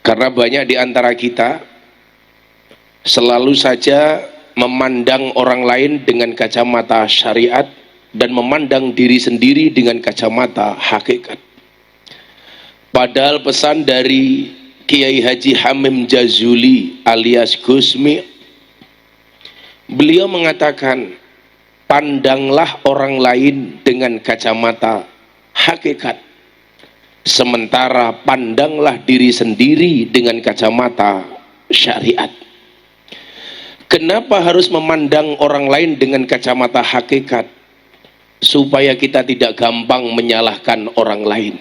Karena banyak di antara kita selalu saja memandang orang lain dengan kacamata syariat dan memandang diri sendiri dengan kacamata hakikat. Padahal pesan dari Kiai Haji Hamim Jazuli alias Gusmi, beliau mengatakan, pandanglah orang lain dengan kacamata hakikat, sementara pandanglah diri sendiri dengan kacamata syariat. Kenapa harus memandang orang lain dengan kacamata hakikat? Supaya kita tidak gampang menyalahkan orang lain,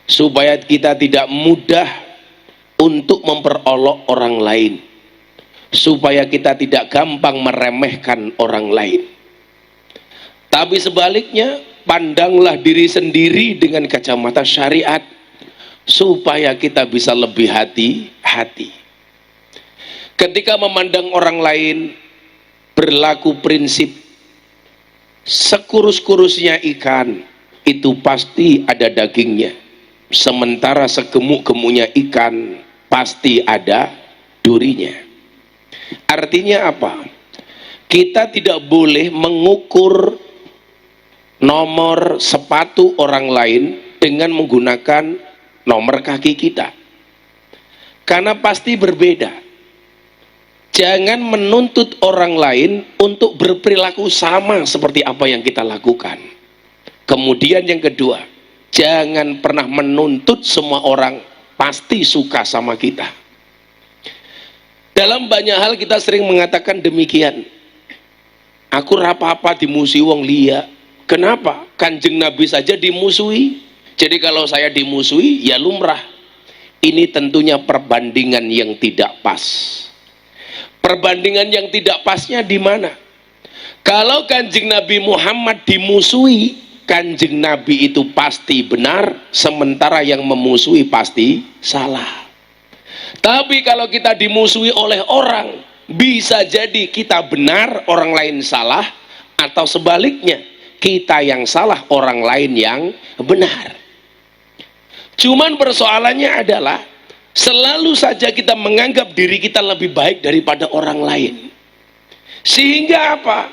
supaya kita tidak mudah untuk memperolok orang lain, supaya kita tidak gampang meremehkan orang lain. Tapi sebaliknya, pandanglah diri sendiri dengan kacamata syariat, supaya kita bisa lebih hati-hati. Ketika memandang orang lain, berlaku prinsip sekurus-kurusnya ikan itu pasti ada dagingnya, sementara segemuk-gemuknya ikan pasti ada durinya. Artinya apa? Kita tidak boleh mengukur nomor sepatu orang lain dengan menggunakan nomor kaki kita, karena pasti berbeda. Jangan menuntut orang lain untuk berperilaku sama seperti apa yang kita lakukan. Kemudian yang kedua, jangan pernah menuntut semua orang pasti suka sama kita. Dalam banyak hal kita sering mengatakan demikian. Aku apa-apa dimusuhi wong liya. Kenapa? Kanjeng Nabi saja dimusuhi. Jadi kalau saya dimusuhi, ya lumrah. Ini tentunya perbandingan yang tidak pas. Perbandingan yang tidak pasnya di mana? Kalau Kanjeng Nabi Muhammad dimusuhi, Kanjeng Nabi itu pasti benar, sementara yang memusuhi pasti salah. Tapi kalau kita dimusuhi oleh orang, bisa jadi kita benar, orang lain salah, atau sebaliknya, kita yang salah, orang lain yang benar. Cuman persoalannya adalah selalu saja kita menganggap diri kita lebih baik daripada orang lain. Sehingga apa?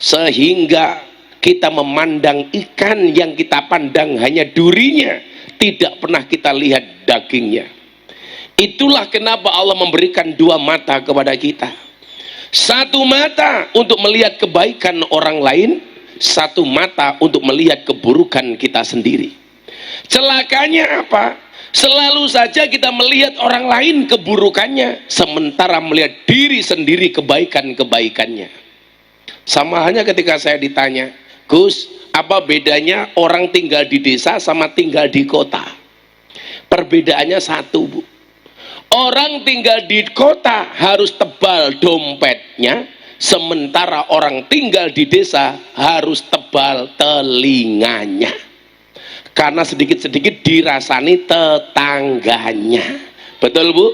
Sehingga kita memandang ikan yang kita pandang hanya durinya, tidak pernah kita lihat dagingnya. Itulah kenapa Allah memberikan dua mata kepada kita. Satu mata untuk melihat kebaikan orang lain, satu mata untuk melihat keburukan kita sendiri. Celakanya apa? Selalu saja kita melihat orang lain keburukannya, sementara melihat diri sendiri kebaikan-kebaikannya. Sama halnya ketika saya ditanya, Gus, apa bedanya orang tinggal di desa sama tinggal di kota? Perbedaannya satu, Bu. Orang tinggal di kota harus tebal dompetnya, sementara orang tinggal di desa harus tebal telinganya. Karena sedikit-sedikit dirasani tetangganya. Betul, Bu?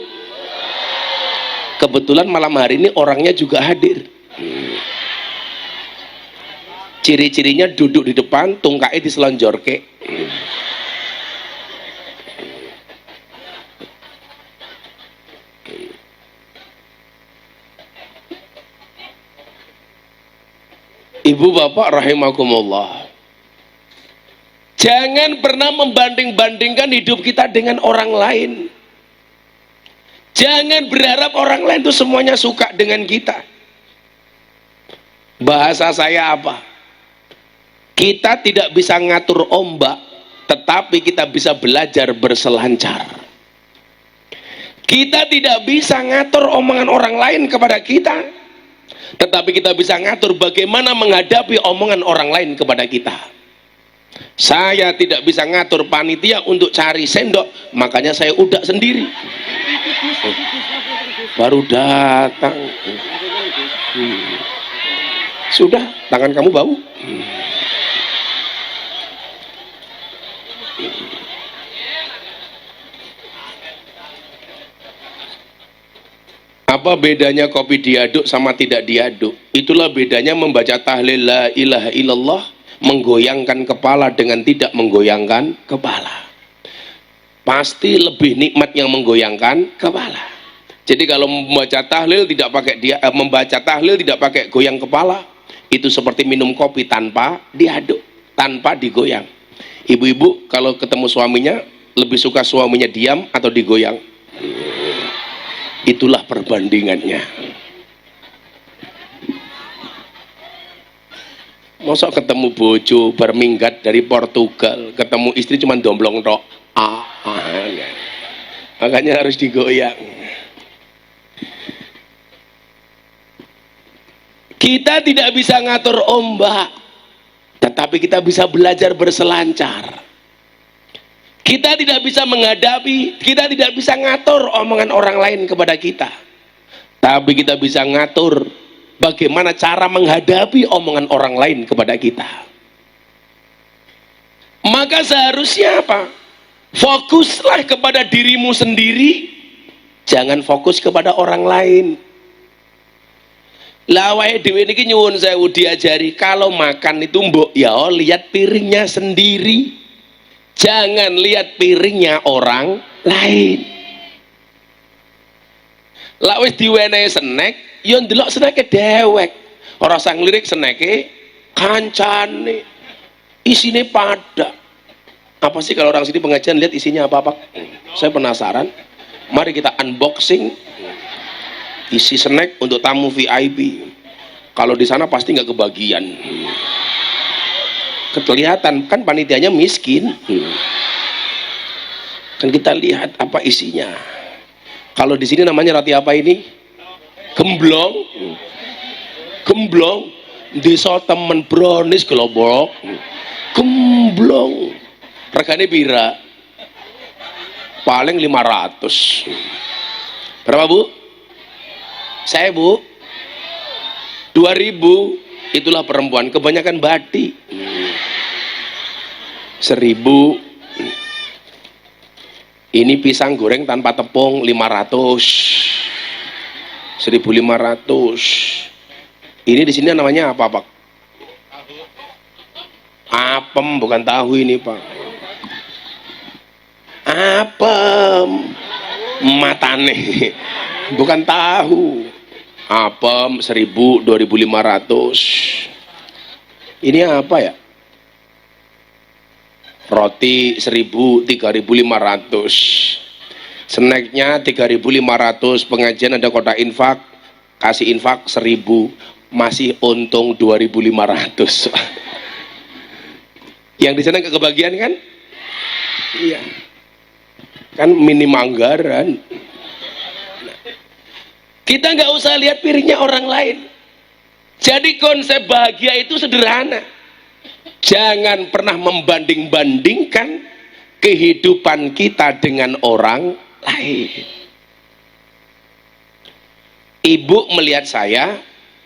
Kebetulan malam hari ini orangnya juga hadir. Ciri-cirinya duduk di depan, tungkai diselonjorke. Ibu bapak rahimakumullah, jangan pernah membanding-bandingkan hidup kita dengan orang lain. Jangan berharap orang lain itu semuanya suka dengan kita. Bahasa saya apa? Kita tidak bisa ngatur ombak, tetapi kita bisa belajar berselancar. Kita tidak bisa ngatur omongan orang lain kepada kita, tetapi kita bisa ngatur bagaimana menghadapi omongan orang lain kepada kita. Saya tidak bisa ngatur panitia untuk cari sendok, makanya saya udak sendiri. Baru datang. Sudah, tangan kamu bau. Apa bedanya kopi diaduk sama tidak diaduk? Itulah bedanya membaca tahlil la ilaha illallah, menggoyangkan kepala dengan tidak menggoyangkan kepala. pasti lebih nikmat yang menggoyangkan kepala. Jadi kalau membaca tahlil tidak pakai goyang kepala, itu seperti minum kopi tanpa diaduk, tanpa digoyang. Ibu-ibu kalau ketemu suaminya lebih suka suaminya diam atau digoyang? Itulah perbandingannya. Masa ketemu bojo berminggat dari Portugal, ketemu istri cuma domblong tok. Makanya harus digoyang. Kita tidak bisa ngatur ombak, tetapi kita bisa belajar berselancar. Kita tidak bisa kita tidak bisa ngatur omongan orang lain kepada kita, tapi kita bisa ngatur bagaimana cara menghadapi omongan orang lain kepada kita. Maka seharusnya apa? Fokuslah kepada dirimu sendiri, jangan fokus kepada orang lain. Lawai dewe niki nyuwun sewu diajari, kalau makan itu mbok ya lihat piringnya sendiri, jangan lihat piringnya orang lain. Lah wis diwenehi snack ya ndelok snacke dewek, ora usah nglirik snacke kancane, isine pada. Apa sih kalau orang sini pengajian lihat isinya apa? Saya penasaran. Mari kita unboxing isi snack untuk tamu VIP. Kalau di sana pasti nggak kebagian. Kelihatan kan panitianya miskin. Kan kita lihat apa isinya. Kalau di sini namanya roti apa ini? Gemblong. Gemblong. Desa temen brownies gelobok. Gemblong. Regane pira? Paling 500. Berapa Bu? Saya Bu 2000. Itulah perempuan, kebanyakan batik. 1000. Ini pisang goreng tanpa tepung 500. 1500. Ini di sini namanya apa Pak? Apem, bukan tahu ini Pak. Apem matane, bukan tahu. Apem 1000, 2500. Ini apa ya? Roti 1000, 3500. Snacknya 3500. Pengajian ada kotak infak, kasih infak 1000, masih untung 2500. Yang di sana nggak kebagian kan? Iya. Kan minim anggaran. Kita nggak usah lihat piringnya orang lain. Jadi konsep bahagia itu sederhana. Jangan pernah membanding-bandingkan kehidupan kita dengan orang lain. Ibu melihat saya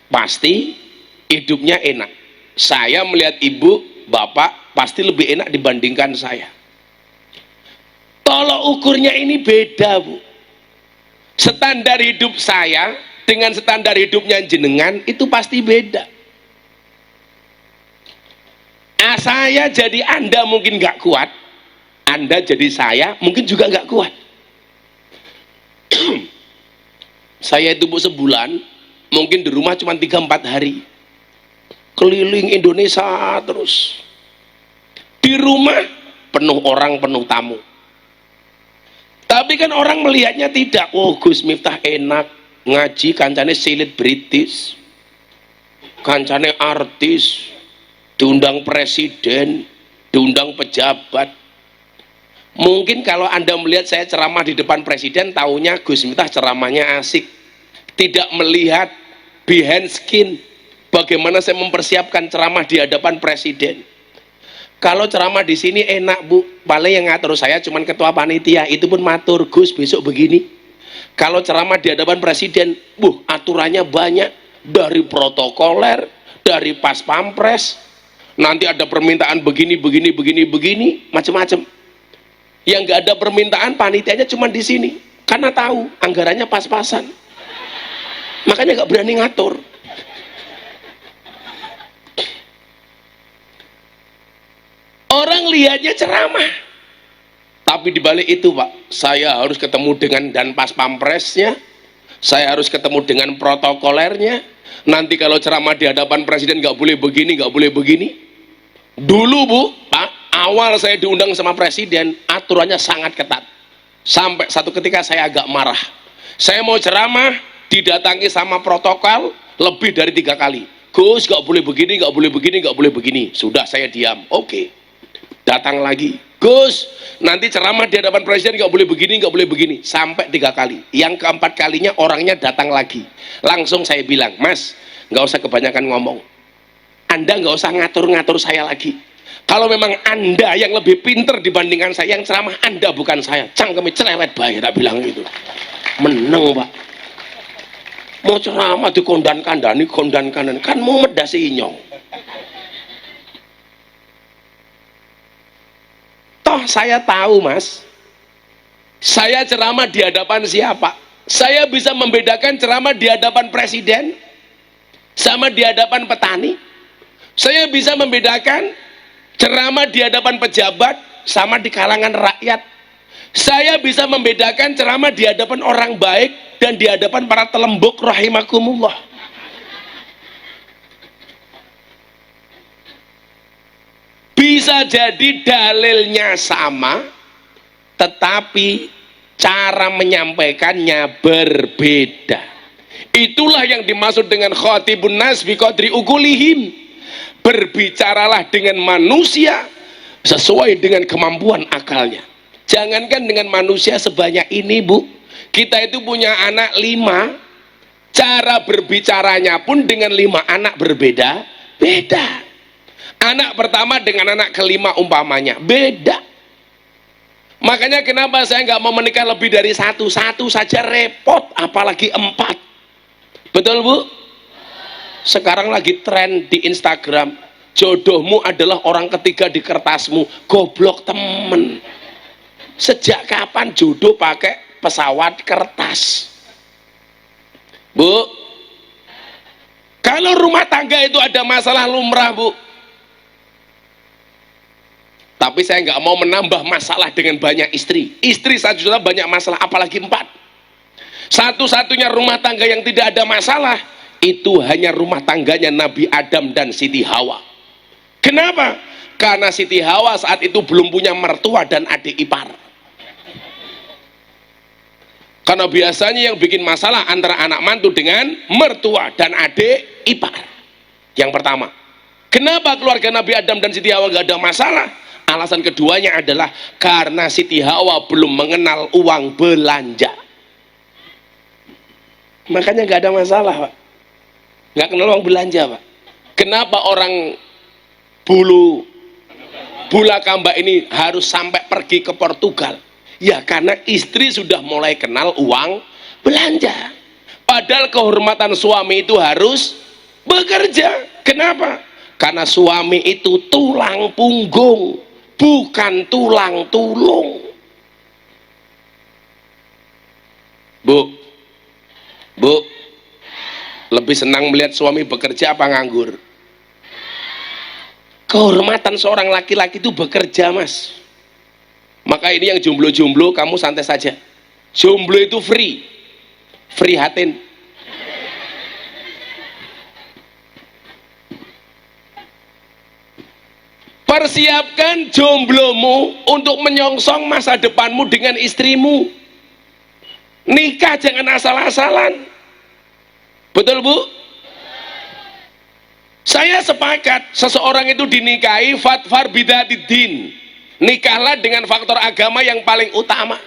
pasti hidupnya enak. Saya melihat ibu, bapak pasti lebih enak dibandingkan saya. Tolok ukurnya ini beda Bu. Standar hidup saya dengan standar hidupnya jenengan itu pasti beda. Saya jadi Anda mungkin nggak kuat, Anda jadi saya mungkin juga nggak kuat. Saya itu Bu sebulan mungkin di rumah cuma 3-4 hari, keliling Indonesia terus. Di rumah penuh orang, penuh tamu. Tapi kan orang melihatnya tidak. Oh Gus Miftah enak ngaji, kancane selebritis, kancane artis, diundang presiden, diundang pejabat. Mungkin kalau Anda melihat saya ceramah di depan presiden, taunya Gus Miftah ceramahnya asik, tidak melihat behind skin, bagaimana saya mempersiapkan ceramah di hadapan presiden. Kalau ceramah di sini enak Bu, paling yang ngatur saya cuman ketua panitia, itu pun matur, Gus besok begini. Kalau ceramah di hadapan presiden, aturannya banyak, dari protokoler, dari pas pampres, nanti ada permintaan begini, macam-macam. Yang nggak ada permintaan, panitianya cuman di sini, karena tahu anggarannya pas-pasan, makanya nggak berani ngatur. Orang lihatnya ceramah, Tapi di balik itu Pak, saya harus ketemu dengan dan pas pampresnya, saya harus ketemu dengan protokolernya. Nanti kalau ceramah di hadapan presiden nggak boleh begini, nggak boleh begini. Dulu Bu, Pak, awal saya diundang sama presiden, aturannya sangat ketat. Sampai satu ketika saya agak marah. Saya mau ceramah, didatangi sama protokol lebih dari 3 kali. Gus, nggak boleh begini, nggak boleh begini, nggak boleh begini. Sudah, saya diam. Oke. Datang lagi. Gus, nanti ceramah di hadapan presiden nggak boleh begini, nggak boleh begini. Sampai 3 kali. Yang keempat kalinya orangnya datang lagi. Langsung saya bilang, Mas, nggak usah kebanyakan ngomong. Anda nggak usah ngatur-ngatur saya lagi. Kalau memang Anda yang lebih pinter dibandingkan saya, yang ceramah Anda bukan saya. Cangkeme cerewet bae, tak bilang gitu. Meneng Pak. Mau ceramah di kondan kandani, kondan kanan. Kan mau medasi inyong. Toh saya tahu Mas, saya ceramah di hadapan siapa? Saya bisa membedakan ceramah di hadapan presiden sama di hadapan petani. Saya bisa membedakan ceramah di hadapan pejabat sama di kalangan rakyat. Saya bisa membedakan ceramah di hadapan orang baik dan di hadapan para telembuk rahimakumullah. Bisa jadi dalilnya sama, tetapi cara menyampaikannya berbeda. Itulah yang dimaksud dengan khatibun nas bi qadri ukulihim. Berbicaralah dengan manusia sesuai dengan kemampuan akalnya. Jangankan dengan manusia sebanyak ini Bu, kita itu punya anak 5, cara berbicaranya pun dengan 5 anak berbeda-beda. Anak pertama dengan anak kelima umpamanya beda. Makanya kenapa saya nggak mau menikah lebih dari satu saja repot, apalagi 4. Betul Bu? Sekarang lagi tren di Instagram, jodohmu adalah orang ketiga di kertasmu. Goblok temen. Sejak kapan jodoh pakai pesawat kertas? Bu, kalau rumah tangga itu ada masalah lumrah Bu, tapi saya nggak mau menambah masalah dengan banyak istri. Istri saja sudah banyak masalah, apalagi 4. Satu-satunya rumah tangga yang tidak ada masalah itu hanya rumah tangganya Nabi Adam dan Siti Hawa. Kenapa? Karena Siti Hawa saat itu belum punya mertua dan adik ipar. Karena biasanya yang bikin masalah antara anak mantu dengan mertua dan adik ipar. Yang pertama. Kenapa keluarga Nabi Adam dan Siti Hawa nggak ada masalah? Alasan keduanya adalah karena Siti Hawa belum mengenal uang belanja. Makanya nggak ada masalah Pak. Nggak kenal uang belanja Pak. Kenapa orang bula kamba ini harus sampai pergi ke Portugal? Ya karena istri sudah mulai kenal uang belanja. Padahal kehormatan suami itu harus bekerja. Kenapa? Karena suami itu tulang punggung, bukan tulang tulung. Bu, lebih senang melihat suami bekerja apa nganggur? Kehormatan seorang laki-laki itu bekerja Mas. Maka ini yang jomblo-jomblo kamu santai saja. Jomblo itu free hatin. Persiapkan jomblomu untuk menyongsong masa depanmu dengan istrimu. Nikah jangan asal-asalan. Betul Bu? Saya sepakat seseorang itu dinikahi fatfar bidatid-din. Nikahlah dengan faktor agama yang paling utama.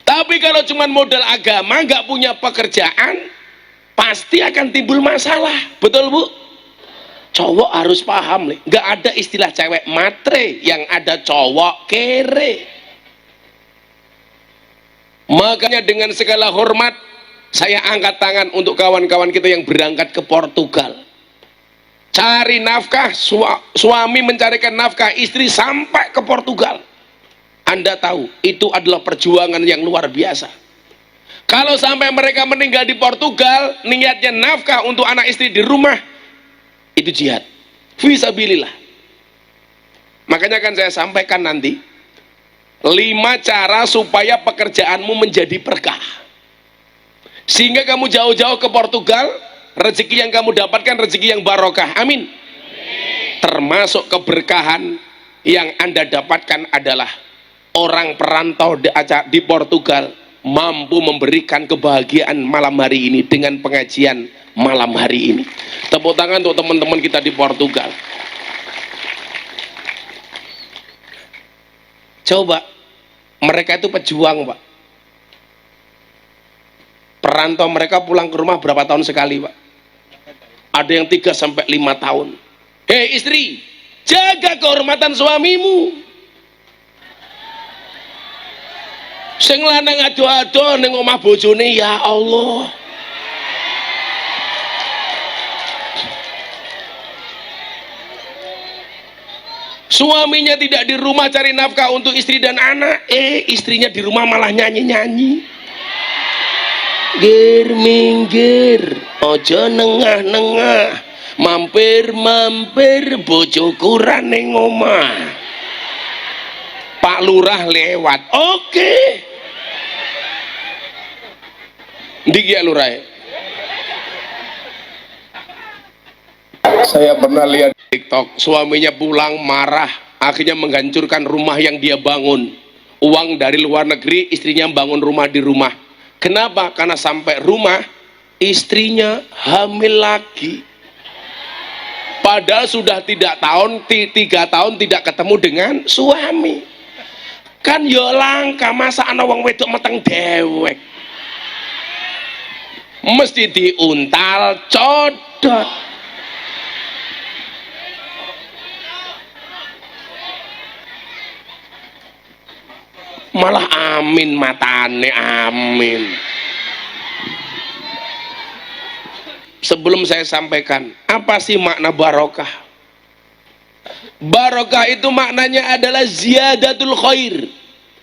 Tapi kalau cuma modal agama, nggak punya pekerjaan, pasti akan timbul masalah. Betul Bu? Cowok harus paham nih, nggak ada istilah cewek matre, yang ada cowok kere. Makanya dengan segala hormat, saya angkat tangan untuk kawan-kawan kita yang berangkat ke Portugal. Cari nafkah, suami mencarikan nafkah istri sampai ke Portugal. Anda tahu, itu adalah perjuangan yang luar biasa. Kalau sampai mereka meninggal di Portugal, niatnya nafkah untuk anak istri di rumah, itu jihad. Fisabilillah. Makanya kan saya sampaikan nanti, 5 cara supaya pekerjaanmu menjadi berkah. Sehingga kamu jauh-jauh ke Portugal, rezeki yang kamu dapatkan rezeki yang barokah. Amin. Termasuk keberkahan yang Anda dapatkan adalah orang perantau di Portugal mampu memberikan kebahagiaan malam hari ini dengan pengajian malam hari ini. Tepuk tangan untuk teman-teman kita di Portugal. Coba, mereka itu pejuang, Pak. Perantau mereka pulang ke rumah berapa tahun sekali, Pak? Ada yang 3 sampai 5 tahun. Hei istri, jaga kehormatan suamimu. Sing lanang ado-ado ning omah bojone, ya Allah. Suaminya tidak di rumah cari nafkah untuk istri dan anak, istrinya di rumah malah nyanyi-nyanyi. Gir minggir, ojo nengah-nengah, mampir-mampir bojoku ra ning omah. Pak Lurah lewat, oke. Ndi ya Lurah? Saya pernah lihat TikTok, suaminya pulang marah, akhirnya menghancurkan rumah yang dia bangun. Uang dari luar negeri, istrinya bangun rumah di rumah. Kenapa? Karena sampai rumah, istrinya hamil lagi. Padahal sudah 3 tahun tidak ketemu dengan suami. Kan yo langka, masa ana wong wedok meteng dewek. Mesti diuntal codot. Malah amin matane, amin. Sebelum saya sampaikan, apa sih makna barokah? Barokah itu maknanya adalah ziyadatul khair,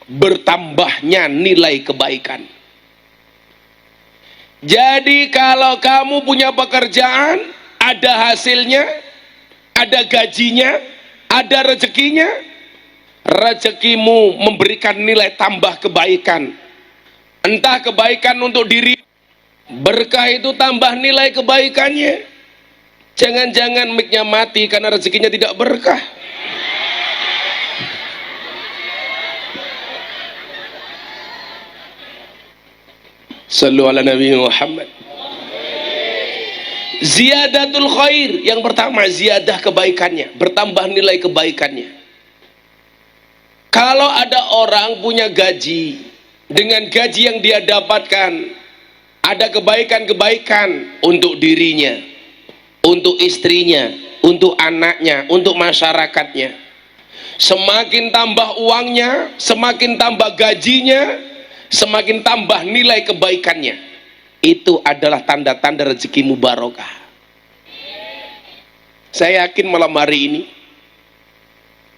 bertambahnya nilai kebaikan. Jadi kalau kamu punya pekerjaan, ada hasilnya, ada gajinya, ada rezekinya, rezekimu memberikan nilai tambah kebaikan. Entah kebaikan untuk diri, berkah itu tambah nilai kebaikannya. Jangan-jangan mic-nya mati karena rezekinya tidak berkah. Sallu ala Nabi Muhammad. Ziyadatul khair, yang pertama ziyadah kebaikannya, bertambah nilai kebaikannya. Kalau ada orang punya gaji, dengan gaji yang dia dapatkan ada kebaikan-kebaikan untuk dirinya, untuk istrinya, untuk anaknya, untuk masyarakatnya. Semakin tambah uangnya, semakin tambah gajinya, semakin tambah nilai kebaikannya. Itu adalah tanda-tanda rezekimu barokah. Saya yakin malam hari ini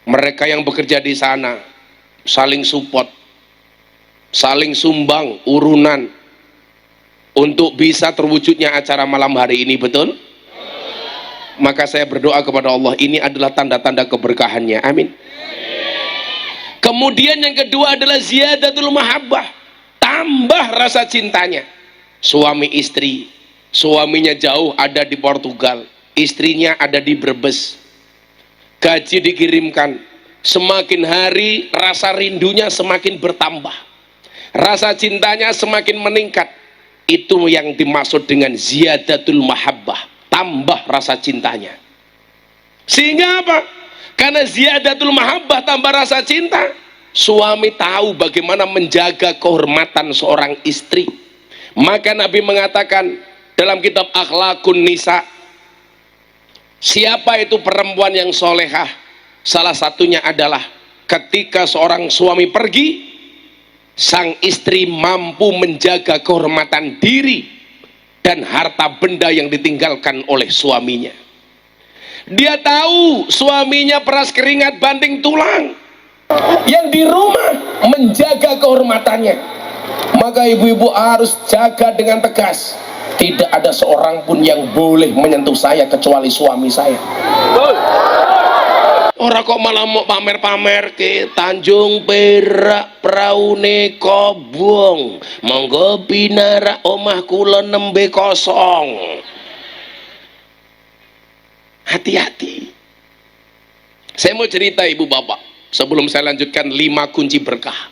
mereka yang bekerja di sana saling support, saling sumbang urunan untuk bisa terwujudnya acara malam hari ini, betul? Maka saya berdoa kepada Allah, ini adalah tanda-tanda keberkahannya. Amin. Kemudian yang kedua adalah ziyadatul mahabbah, tambah rasa cintanya. Suami istri, suaminya jauh ada di Portugal, istrinya ada di Brebes, gaji dikirimkan, semakin hari rasa rindunya semakin bertambah, rasa cintanya semakin meningkat. Itu yang dimaksud dengan ziyadatul mahabbah, tambah rasa cintanya. Sehingga apa? Karena ziyadatul mahabbah, tambah rasa cinta, suami tahu bagaimana menjaga kehormatan seorang istri. Maka Nabi mengatakan dalam kitab Akhlakun Nisa, siapa itu perempuan yang solehah? Salah satunya adalah ketika seorang suami pergi, sang istri mampu menjaga kehormatan diri dan harta benda yang ditinggalkan oleh suaminya. Dia tahu suaminya peras keringat banting tulang, yang di rumah menjaga kehormatannya. Maka ibu-ibu harus jaga dengan tegas. Tidak ada seorang pun yang boleh menyentuh saya kecuali suami saya. Ora kok malah mau pamer-pamer ke Tanjung Perak praune kobong. Monggo binara omah kula nembe kosong. Hati-hati. Saya mau cerita ibu bapak sebelum saya lanjutkan 5 kunci berkah.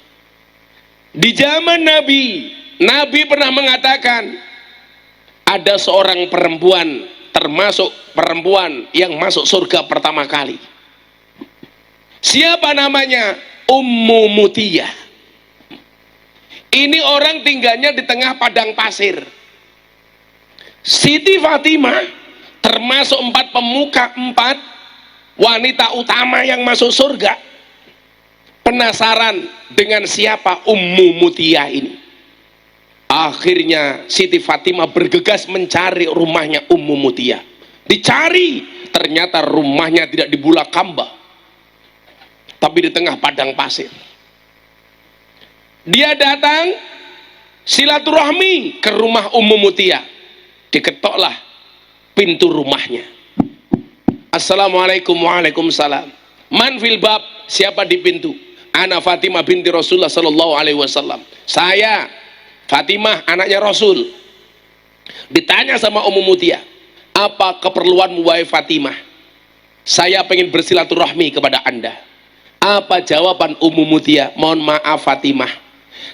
Di zaman Nabi, Nabi pernah mengatakan ada seorang perempuan, termasuk perempuan yang masuk surga pertama kali. Siapa namanya? Ummu Mutiyah. Ini orang tinggalnya di tengah padang pasir. Siti Fatimah termasuk 4 pemuka, 4 wanita utama yang masuk surga. Penasaran dengan siapa Ummu Mutiyah ini. Akhirnya Siti Fatimah bergegas mencari rumahnya Ummu Mutiyah. Dicari, ternyata rumahnya tidak di Bulakamba, tapi di tengah padang pasir. Dia datang silaturahmi ke rumah Ummu Mutiyah. Diketoklah pintu rumahnya. Assalamualaikum. Waalaikumsalam. Man fil bab, siapa di pintu? Ana Fatimah binti Rasulullah sallallahu alaihi wasallam. Saya Fatimah, anaknya Rasul. Ditanya sama Ummu Mutiyah, apa keperluanmu wahai Fatimah? Saya pengen bersilaturahmi kepada Anda. Apa jawaban Ummu Mutiyah? Mohon maaf Fatimah,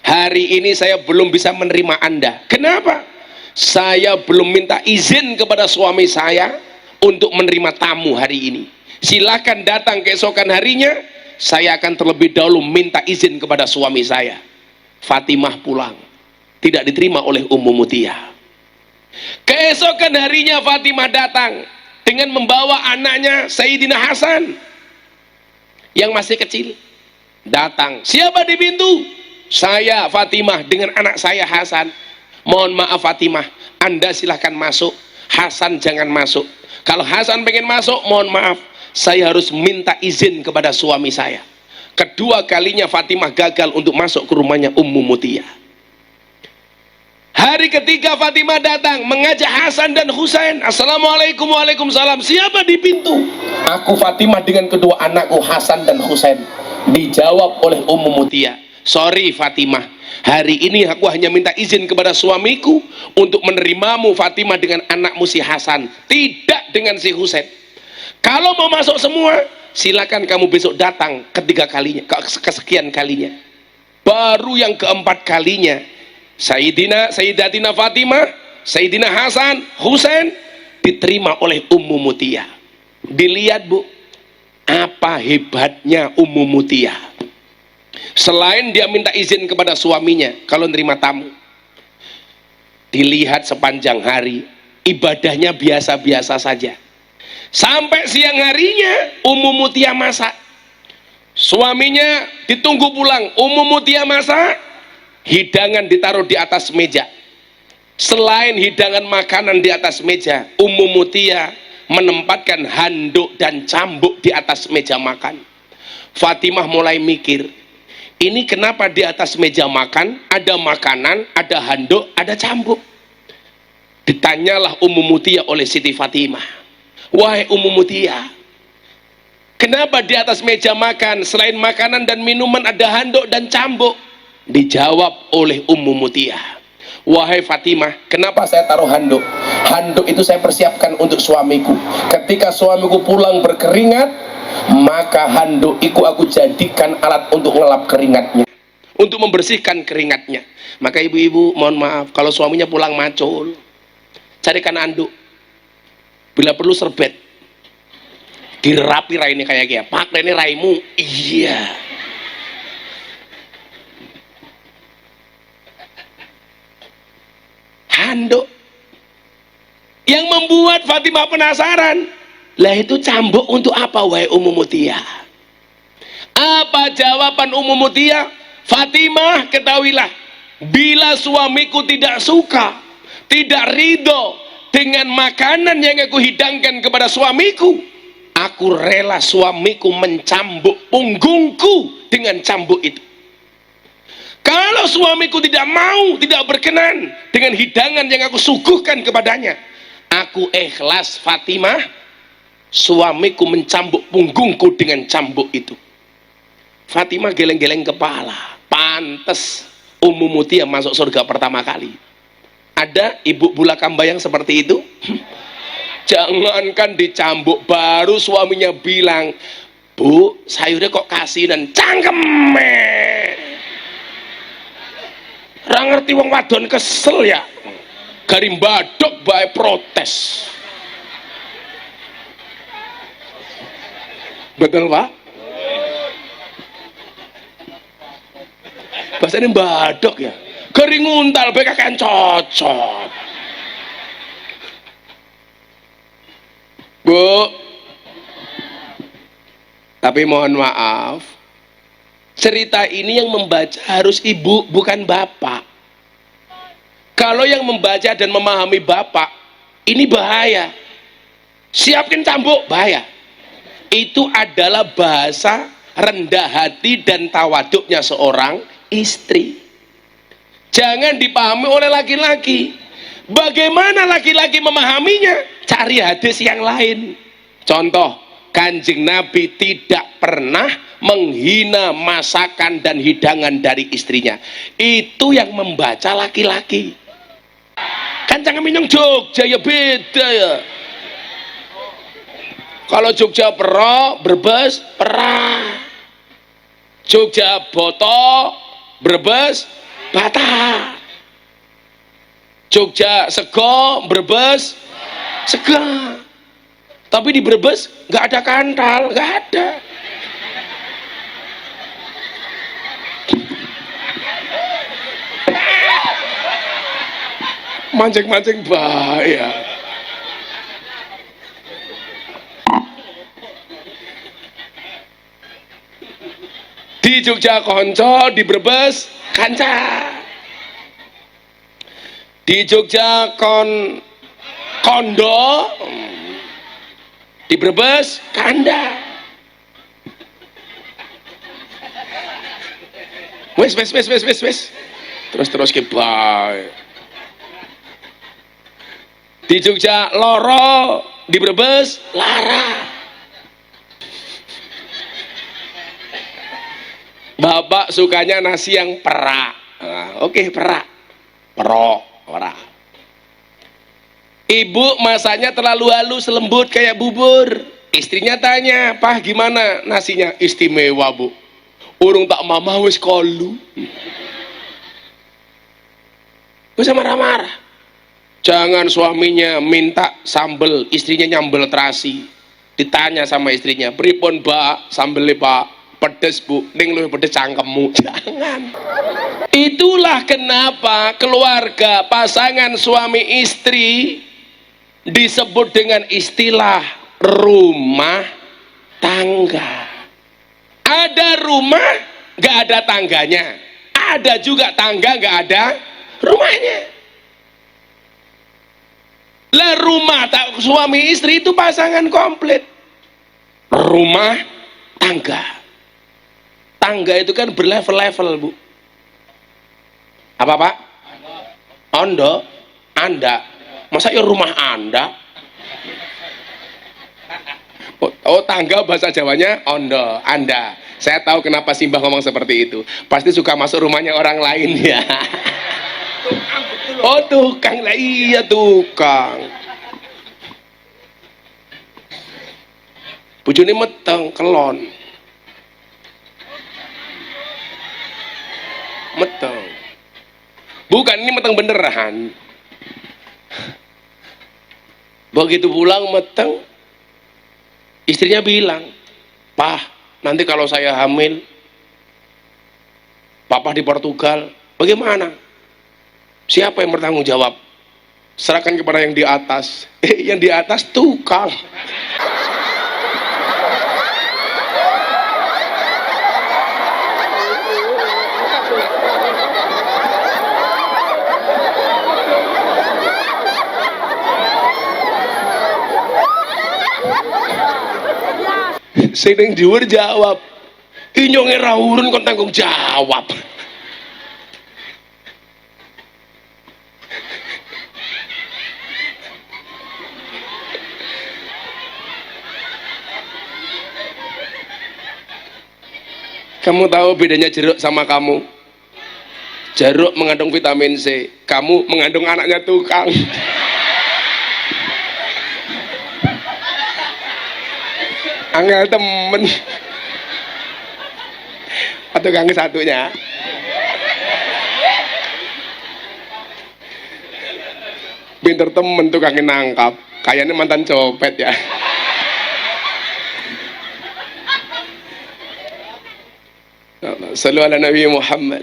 hari ini saya belum bisa menerima Anda. Kenapa? Saya belum minta izin kepada suami saya untuk menerima tamu hari ini. Silakan datang keesokan harinya, saya akan terlebih dahulu minta izin kepada suami saya. Fatimah pulang, tidak diterima oleh Ummu Mutiyah. Keesokan harinya Fatimah datang dengan membawa anaknya Sayyidina Hasan yang masih kecil. Datang, siapa di pintu? Saya Fatimah dengan anak saya Hasan. Mohon maaf Fatimah, Anda silahkan masuk, Hasan jangan masuk. Kalau Hasan pengen masuk, mohon maaf, saya harus minta izin kepada suami saya. Kedua kalinya Fatimah gagal untuk masuk ke rumahnya Ummu Mutiyah. Hari ketiga Fatimah datang mengajak Hasan dan Husain. Assalamualaikum. Waalaikumsalam. Siapa di pintu? Aku Fatimah dengan kedua anakku Hasan dan Husain. Dijawab oleh Ummu Mutiyah, sorry Fatimah, hari ini aku hanya minta izin kepada suamiku untuk menerimamu Fatimah dengan anakmu si Hasan, tidak dengan si Husain. Kalau mau masuk semua, silakan kamu besok datang ketiga kalinya, kesekian kalinya. Baru yang keempat kalinya Sayyidatina Fatimah, Sayyidina Hasan, Husain diterima oleh Ummu Mutiyah. Dilihat Bu, apa hebatnya Ummu Mutiyah. Selain dia minta izin kepada suaminya kalau nerima tamu, dilihat sepanjang hari ibadahnya biasa-biasa saja. Sampai siang harinya Ummu Mutiyah masak, suaminya ditunggu pulang. Ummu Mutiyah masak, hidangan ditaruh di atas meja. Selain hidangan makanan di atas meja, Ummu Mutiyah menempatkan handuk dan cambuk di atas meja makan. Fatimah mulai mikir, ini kenapa di atas meja makan ada makanan, ada handuk, ada cambuk? Ditanyalah Ummu Mutiyah oleh Siti Fatimah, wahai Ummu Mutiyah, kenapa di atas meja makan selain makanan dan minuman ada handuk dan cambuk? Dijawab oleh Ummu Mutiyah, wahai Fatimah, kenapa saya taruh handuk? Handuk itu saya persiapkan untuk suamiku. Ketika suamiku pulang berkeringat, maka handuk itu aku jadikan alat untuk ngelap keringatnya, untuk membersihkan keringatnya. Maka ibu-ibu mohon maaf, kalau suaminya pulang macul, carikan handuk, bila perlu serbet, dirapi raine kayak gini. Pak, ini raimu. Iya. Handuk yang membuat Fatimah penasaran, lah itu cambuk untuk apa wahai Ummu Mutiyah? Apa jawaban Ummu Mutiyah? Fatimah, ketahuilah, bila suamiku tidak suka, tidak ridho dengan makanan yang aku hidangkan kepada suamiku, aku rela suamiku mencambuk punggungku dengan cambuk itu. Kalau suamiku tidak mau, tidak berkenan dengan hidangan yang aku suguhkan kepadanya, aku ikhlas Fatimah, suamiku mencambuk punggungku dengan cambuk itu. Fatimah geleng-geleng kepala. Pantes Ummu Mutia masuk surga pertama kali. Ada ibu bula kambayang seperti itu? Jangankan dicambuk, baru suaminya bilang, "Bu, sayurnya kok kasinan, cangkeme." Ra ngerti wong wadon kesel ya. Garing badok bae protes. Betul, Pak? Bahasanya badok ya. Garing nguntal bae kakean cocok. Bu, tapi mohon maaf, cerita ini yang membaca harus ibu, bukan bapak. Kalau yang membaca dan memahami bapak, ini bahaya. Siapkan cambuk, bahaya. Itu adalah bahasa rendah hati dan tawaduknya seorang istri. Jangan dipahami oleh laki-laki. Bagaimana laki-laki memahaminya? Cari hadis yang lain. Contoh, Kanjeng Nabi tidak pernah menghina masakan dan hidangan dari istrinya. Itu yang membaca laki-laki. Kan jangan minum Jogja ya, beda ya. Kalau Jogja Pero, Brebes, Perah. Jogja Boto, Brebes, Bata. Jogja Sego, Brebes, Sega. Tapi di Brebes nggak ada kantal, nggak ada. Mancing-mancing bahaya. Di Jogja konco, di Brebes kanca. Di Jogja kondo, di Brebes kanda. Wes. Terus ke bae. Di Jogja loro, di Brebes lara. Bapak sukanya nasi yang perak. Nah, oke, perak. Perok, ora. Ibu masaknya terlalu halus, lembut kayak bubur. Istrinya tanya, "Pah, gimana nasinya?" "Istimewa, Bu. Urung tak mama wis kolu." Bisa marah-marah. Jangan suaminya minta sambel, istrinya nyambel terasi. Ditanya sama istrinya, "Pripun, Mbak, sambelnya, Pak?" "Pedes, Bu." "Ning luwih pedes cangkemmu." Jangan. Itulah kenapa keluarga pasangan suami istri disebut dengan istilah rumah tangga. Ada rumah gak ada tangganya, ada juga tangga gak ada rumahnya. Lah rumah suami istri itu pasangan komplit. Rumah tangga. Tangga itu kan berlevel-level, Bu. Apa, Pak? Ondo, Anda. Masa ya rumah Anda? Oh, tangga bahasa Jawanya ondo, Anda. Saya tahu kenapa Simbah ngomong seperti itu. Pasti suka masuk rumahnya orang lain ya. Oh, tukang lah, iya tukang. Bojone meteng, kelon. Meteng. Bukan, ini meteng beneran. Begitu pulang meteng, istrinya bilang, "Pah, nanti kalau saya hamil, Papa di Portugal, bagaimana? Siapa yang bertanggung jawab?" "Serahkan kepada yang di atas." Yang di atas tukang. Sing ning dhuwur jawab, "Inyonge ra urun kon tanggung jawab." Kamu tahu bedanya jeruk sama kamu? Jeruk mengandung vitamin C, kamu mengandung anaknya tukang. Angel temen. Atau kang satunya. Pinter temen tukangnya nangkap. Kayaknya mantan copet ya. Sallu ala Nabi Muhammad.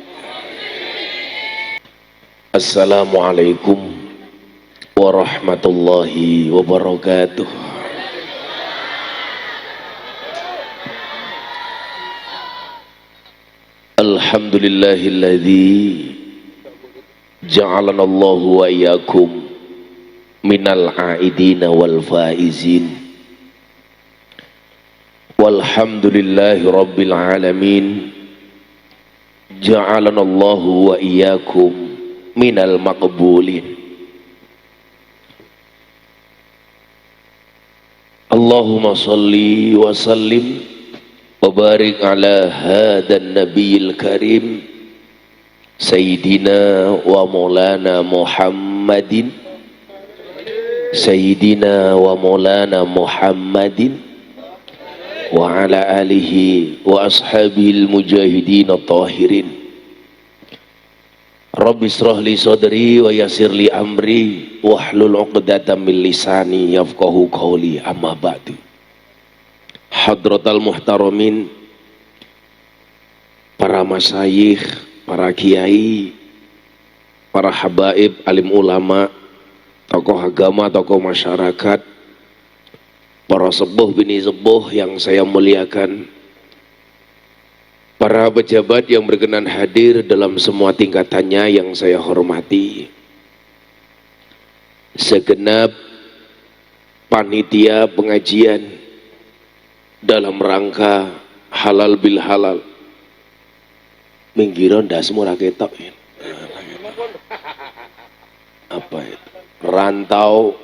Assalamualaikum warahmatullahi wabarakatuh. Alhamdulillahilladzi ja'alana Allahu wa iyyakum minal aidina wal faizin. Walhamdulillahi rabbil alamin. Ja'alana Allahu wa iyyakum minal maqbulin. Allahumma salli wa sallim wa barik ala hadan nabiyil karim Sayyidina wa maulana Muhammadin Sayyidina wa maulana Muhammadin wa ala alihi wa ashabil mujahidin at-tahirin. Rabbi israh li sadri wa yassir li amri wahlul 'uqdatam min lisani yafqahu qawli, amma ba'du. Hadratal muhtaramin, para masyayikh, para kiai, para habaib, alim ulama, tokoh agama, tokoh masyarakat, para sepuh bini sepuh yang saya muliakan, para pejabat yang berkenan hadir dalam semua tingkatannya yang saya hormati, segenap panitia pengajian dalam rangka halal bil halal. Minggiron das murah ketok ya. Apa itu? Rantau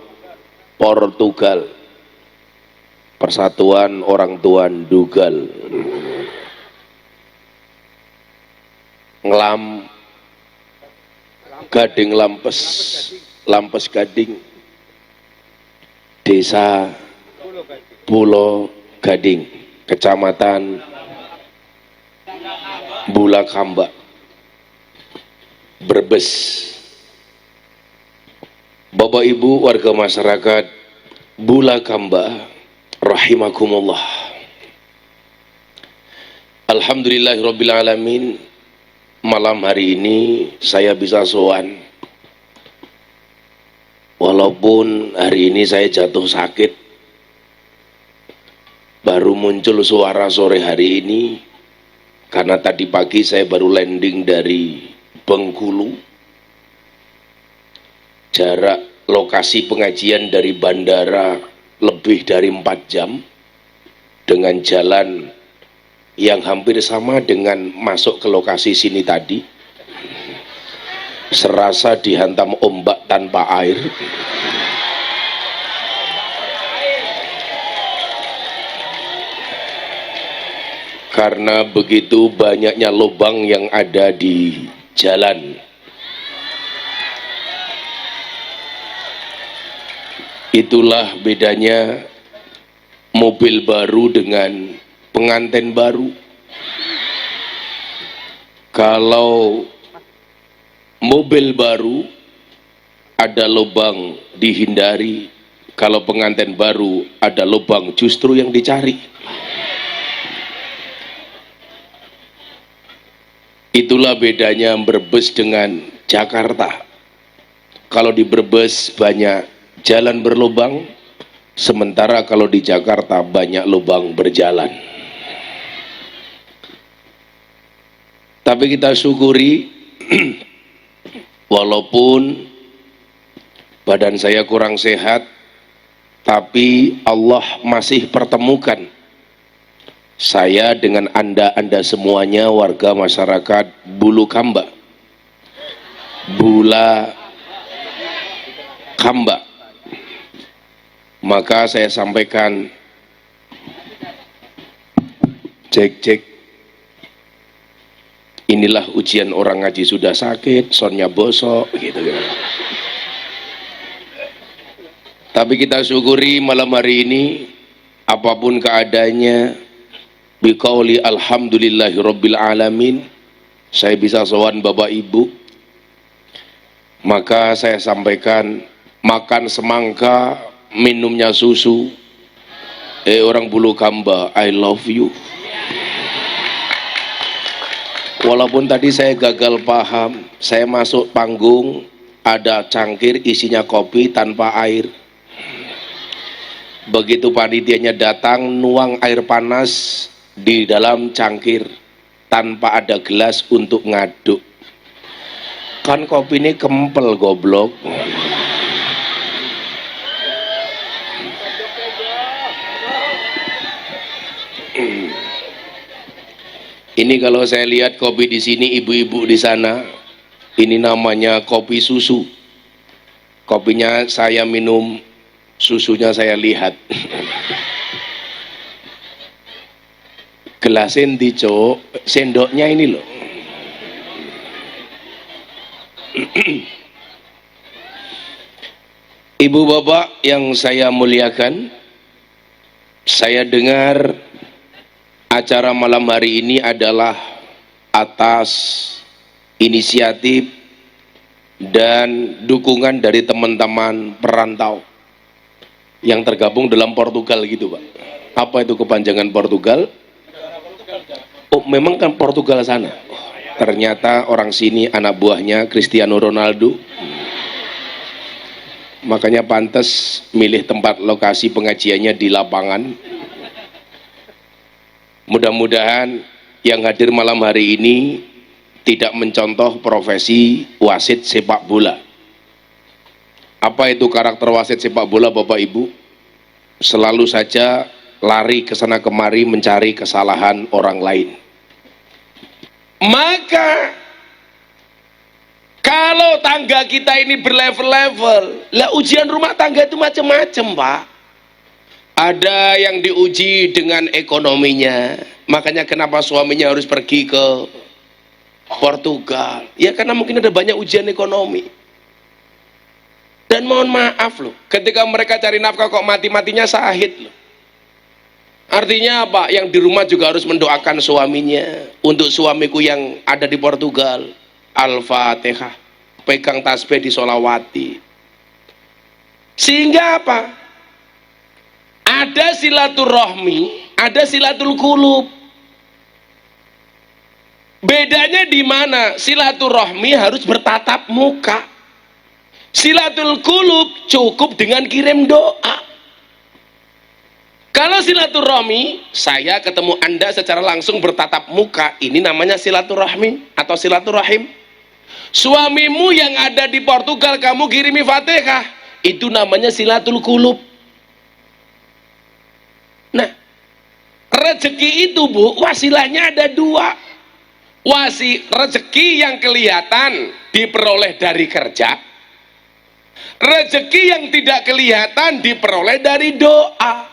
Portugal, Persatuan Orang Tua Dugal. Ngelam Gading Lampes, Lampes Gading, Desa Pulau Gading, Kecamatan Bulakamba, Brebes. Bapak Ibu warga masyarakat Bulakamba rahimakumullah. Alhamdulillahirabbil alamin. Malam hari ini saya bisa sowan, walaupun hari ini saya jatuh sakit. Baru muncul suara sore hari ini karena tadi pagi saya baru landing dari Bengkulu. Jarak lokasi pengajian dari bandara lebih dari 4 jam dengan jalan yang hampir sama dengan masuk ke lokasi sini tadi. Serasa dihantam ombak tanpa air. Karena begitu banyaknya lubang yang ada di jalan. Itulah bedanya mobil baru dengan pengantin baru. Kalau mobil baru ada lubang dihindari, kalau pengantin baru ada lubang justru yang dicari. Itulah bedanya Brebes dengan Jakarta. Kalau di Brebes banyak jalan berlubang, sementara kalau di Jakarta banyak lubang berjalan. Tapi kita syukuri walaupun badan saya kurang sehat, tapi Allah masih pertemukan saya dengan anda semuanya warga masyarakat Bulakamba, Bulakamba. Maka saya sampaikan, cek Inilah ujian orang ngaji sudah sakit, sonnya bosok gitu kan. Tapi kita syukuri malam hari ini, apapun keadaannya, biqauli alhamdulillahi rabbil alamin, saya bisa sowan Bapak Ibu. Maka saya sampaikan, makan semangka, minumnya susu. Orang Bulu Kamba, I love you. Walaupun tadi saya gagal paham, saya masuk panggung, ada cangkir isinya kopi tanpa air. Begitu panitianya datang, nuang air panas di dalam cangkir tanpa ada gelas untuk ngaduk. Kan kopi ini kempel goblok. Ini kalau saya lihat kopi di sini, ibu-ibu di sana, ini namanya kopi susu. Kopinya saya minum, susunya saya lihat. Gelasin dicok, sendoknya ini loh. Ibu bapak yang saya muliakan, saya dengar acara malam hari ini adalah atas inisiatif dan dukungan dari teman-teman perantau yang tergabung dalam Portugal gitu Pak. Apa itu kepanjangan Portugal? Oh memang kan Portugal sana. Ternyata orang sini anak buahnya Cristiano Ronaldo. Makanya pantas milih tempat lokasi pengajiannya di lapangan. Mudah-mudahan yang hadir malam hari ini tidak mencontoh profesi wasit sepak bola. Apa itu karakter wasit sepak bola Bapak Ibu? Selalu saja lari ke sana kemari mencari kesalahan orang lain. Maka kalau tangga kita ini berlevel-level, lah ujian rumah tangga itu macam-macam Pak. Ada yang diuji dengan ekonominya, makanya kenapa suaminya harus pergi ke Portugal? Ya karena mungkin ada banyak ujian ekonomi. Dan mohon maaf loh, ketika mereka cari nafkah kok mati-matinya sahid loh. Artinya apa? Yang di rumah juga harus mendoakan suaminya. Untuk suamiku yang ada di Portugal, Al-Fatihah, pegang tasbih di solawati. Sehingga apa? Ada silaturahmi, ada silatul qulub. Bedanya di mana? Silaturahmi harus bertatap muka. Silatul qulub cukup dengan kirim doa. Kalau silaturahmi, saya ketemu Anda secara langsung bertatap muka, ini namanya silaturahmi atau silaturahim. Suamimu yang ada di Portugal kamu kirimi Fatihah, itu namanya silatul qulub. Nah, rezeki itu Bu, wasilahnya ada dua. Rezeki yang kelihatan diperoleh dari kerja, rezeki yang tidak kelihatan diperoleh dari doa.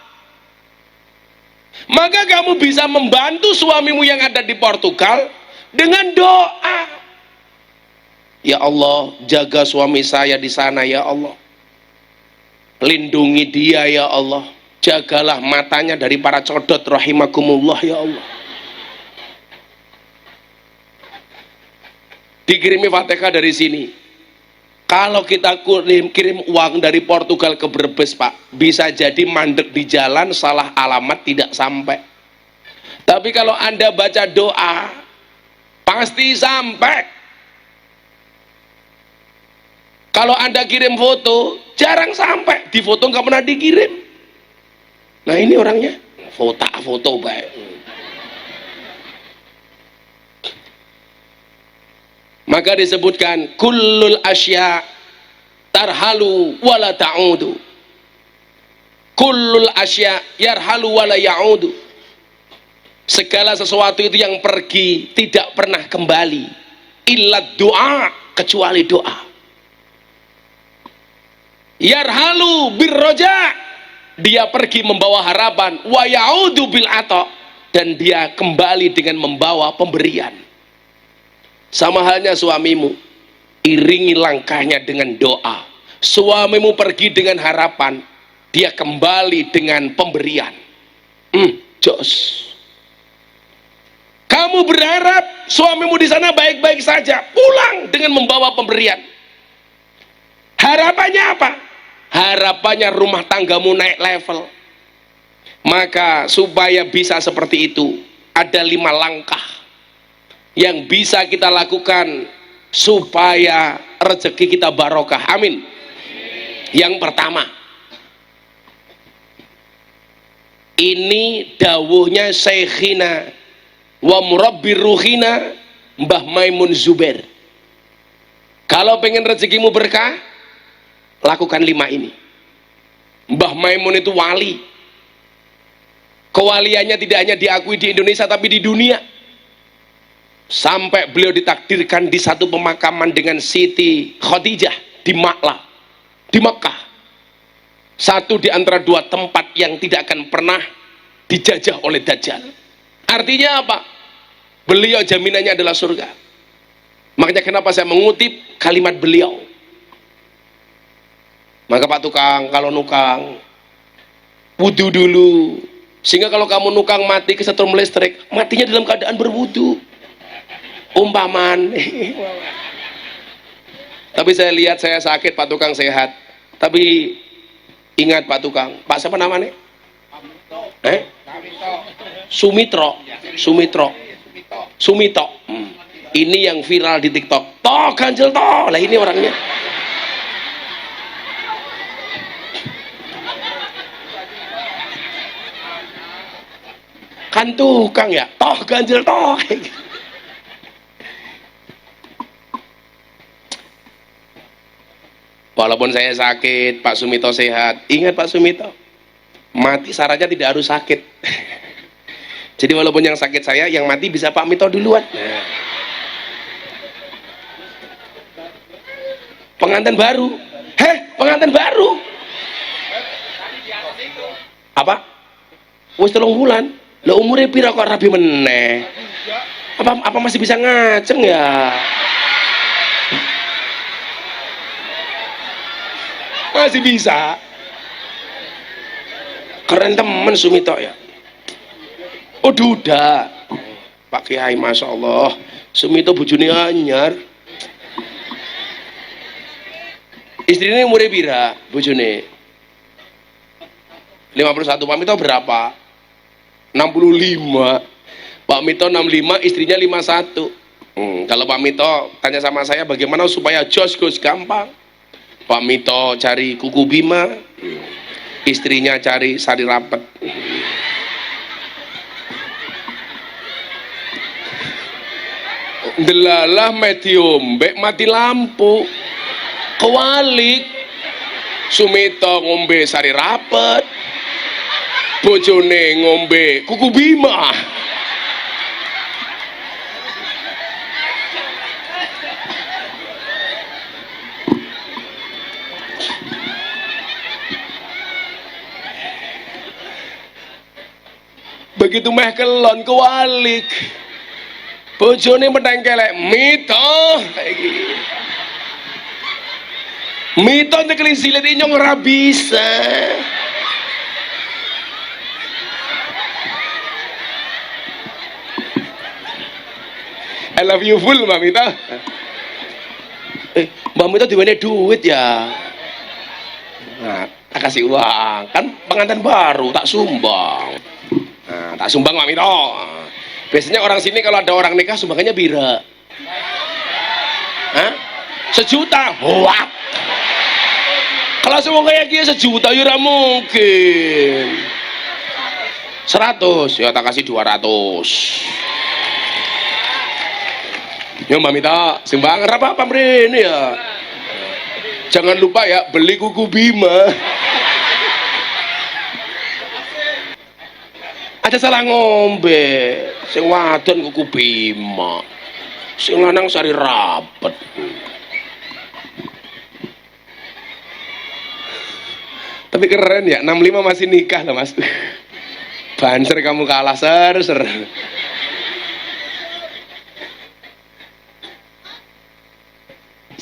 Maka kamu bisa membantu suamimu yang ada di Portugal dengan doa. Ya Allah, jaga suami saya di sana ya Allah. Lindungi dia ya Allah. Jagalah matanya dari para codot rahimakumullah ya Allah. Dikirimi Fatihah dari sini. Kalau kita kirim uang dari Portugal ke Brebes Pak, bisa jadi mandek di jalan, salah alamat, tidak sampai. Tapi kalau Anda baca doa, pasti sampai. Kalau Anda kirim foto, jarang sampai. Di foto nggak pernah dikirim. Nah ini orangnya foto baik. Maka disebutkan kullul asya tarhalu wala ta'udu. Kullul asya yarhalu wala ya'udu. Segala sesuatu itu yang pergi tidak pernah kembali. Illa doa, kecuali doa. Yarhalu birroja, dia pergi membawa harapan, wa ya'udu bil ato, dan dia kembali dengan membawa pemberian. Sama halnya suamimu, iringi langkahnya dengan doa. Suamimu pergi dengan harapan, dia kembali dengan pemberian. Jos. Kamu berharap suamimu di sana baik-baik saja, pulang dengan membawa pemberian. Harapannya apa? Harapannya rumah tanggamu naik level. Maka supaya bisa seperti itu, ada 5 langkah yang bisa kita lakukan supaya rezeki kita barokah. Amin. Yang pertama, ini dawuhnya Syekhina wa murabbir ruhina Mbah Maimun Zubair. Kalau pengen rezekimu berkah, lakukan 5 ini. Mbah Maimun itu wali. Kewaliannya tidak hanya diakui di Indonesia tapi di dunia. Sampai beliau ditakdirkan di satu pemakaman dengan Siti Khadijah di Ma'la, di Mekah. Satu di antara 2 tempat yang tidak akan pernah dijajah oleh Dajjal. Artinya apa? Beliau jaminannya adalah surga. Makanya kenapa saya mengutip kalimat beliau. Maka Pak Tukang, kalau nukang, wudu dulu. Sehingga kalau kamu nukang mati kesetrum listrik, matinya dalam keadaan berwudu. Umpaman. Tapi saya lihat saya sakit, Pak Tukang sehat. Tapi ingat Pak Tukang, Pak siapa namanya? Sumitro. Sumito. Ini yang viral di TikTok. Toh ganjel toh. Lah ini orangnya. Kan tukang ya. Toh ganjel toh. Walaupun saya sakit, Pak Sumito sehat. Ingat Pak Sumito, mati syaratnya tidak harus sakit. Jadi walaupun yang sakit saya, yang mati bisa Pak Mito duluan. Pengantin baru. Pengantin baru. Apa? Wis 3 bulan. Lah umurnya pira kok rabi meneh? Apa masih bisa ngaceng ya? Masih bisa. Keren temen Sumito ya. Oh duda. Pak Kiai Masya Allah. Sumito bojone anyar. Istrinya umurnya pira bojone? 51. Pak Mito berapa? 65. Pak Mito 65, istrinya 51. Kalau Pak Mito tanya sama saya bagaimana supaya jos Gus, gampang. Pak Mito cari kuku bima, istrinya cari sari rapet. Delalah medium, bek mati lampu. Kewalik. Sumito ngombe sari rapet, bojone ngombe kuku bima. Begitu meh kelon kewalik, bojone menengkelek Mito Mito nyekelin silet inyong ora bisa. I love you full Mbak Mito. Mbak Mito diwene duit ya. Nah, tak kasih uang. Kan pengantin baru tak sumbang. Nah, tak sumbang Mbak Mito. Biasanya orang sini kalau ada orang nikah sumbangannya bira. Hah? 1 juta. Wah. Kalau semua kayak gini 1 juta ya mungkin. 100 ya tak kasih 200. Ya Mbak Mita, sumbangan apa mrene ya. Jangan lupa ya beli kuku bima. Aja salah ngombe. Sing wadon kuku bima. Sing lanang sari rapet. Tapi keren ya, 65 masih nikah loh Mas. Banser kamu kalah ser.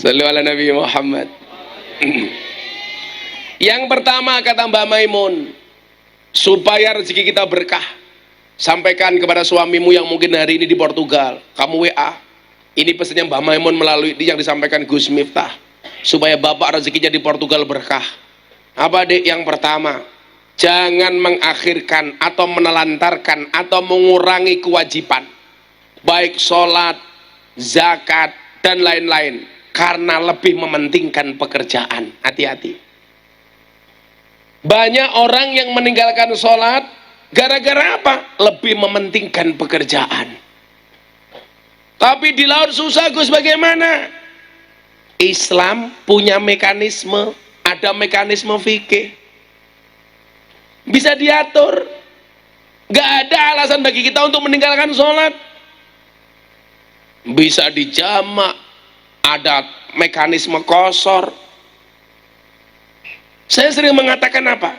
Sallu ala Nabi Muhammad. Yang pertama kata Mbak Maimun, supaya rezeki kita berkah, sampaikan kepada suamimu yang mungkin hari ini di Portugal, kamu WA, ini pesannya Mbak Maimun melalui yang disampaikan Gus Miftah, supaya bapak rezekinya di Portugal berkah. Apa dek? Yang pertama, jangan mengakhirkan atau menelantarkan atau mengurangi kewajiban, baik sholat, zakat, dan lain-lain, karena lebih mementingkan pekerjaan. Hati-hati. Banyak orang yang meninggalkan sholat gara-gara apa? Lebih mementingkan pekerjaan. Tapi di laut susah Gus, bagaimana? Islam punya mekanisme, ada mekanisme fikih, bisa diatur. Gak ada alasan bagi kita untuk meninggalkan sholat. Bisa dijamak, ada mekanisme qashar. Saya sering mengatakan apa?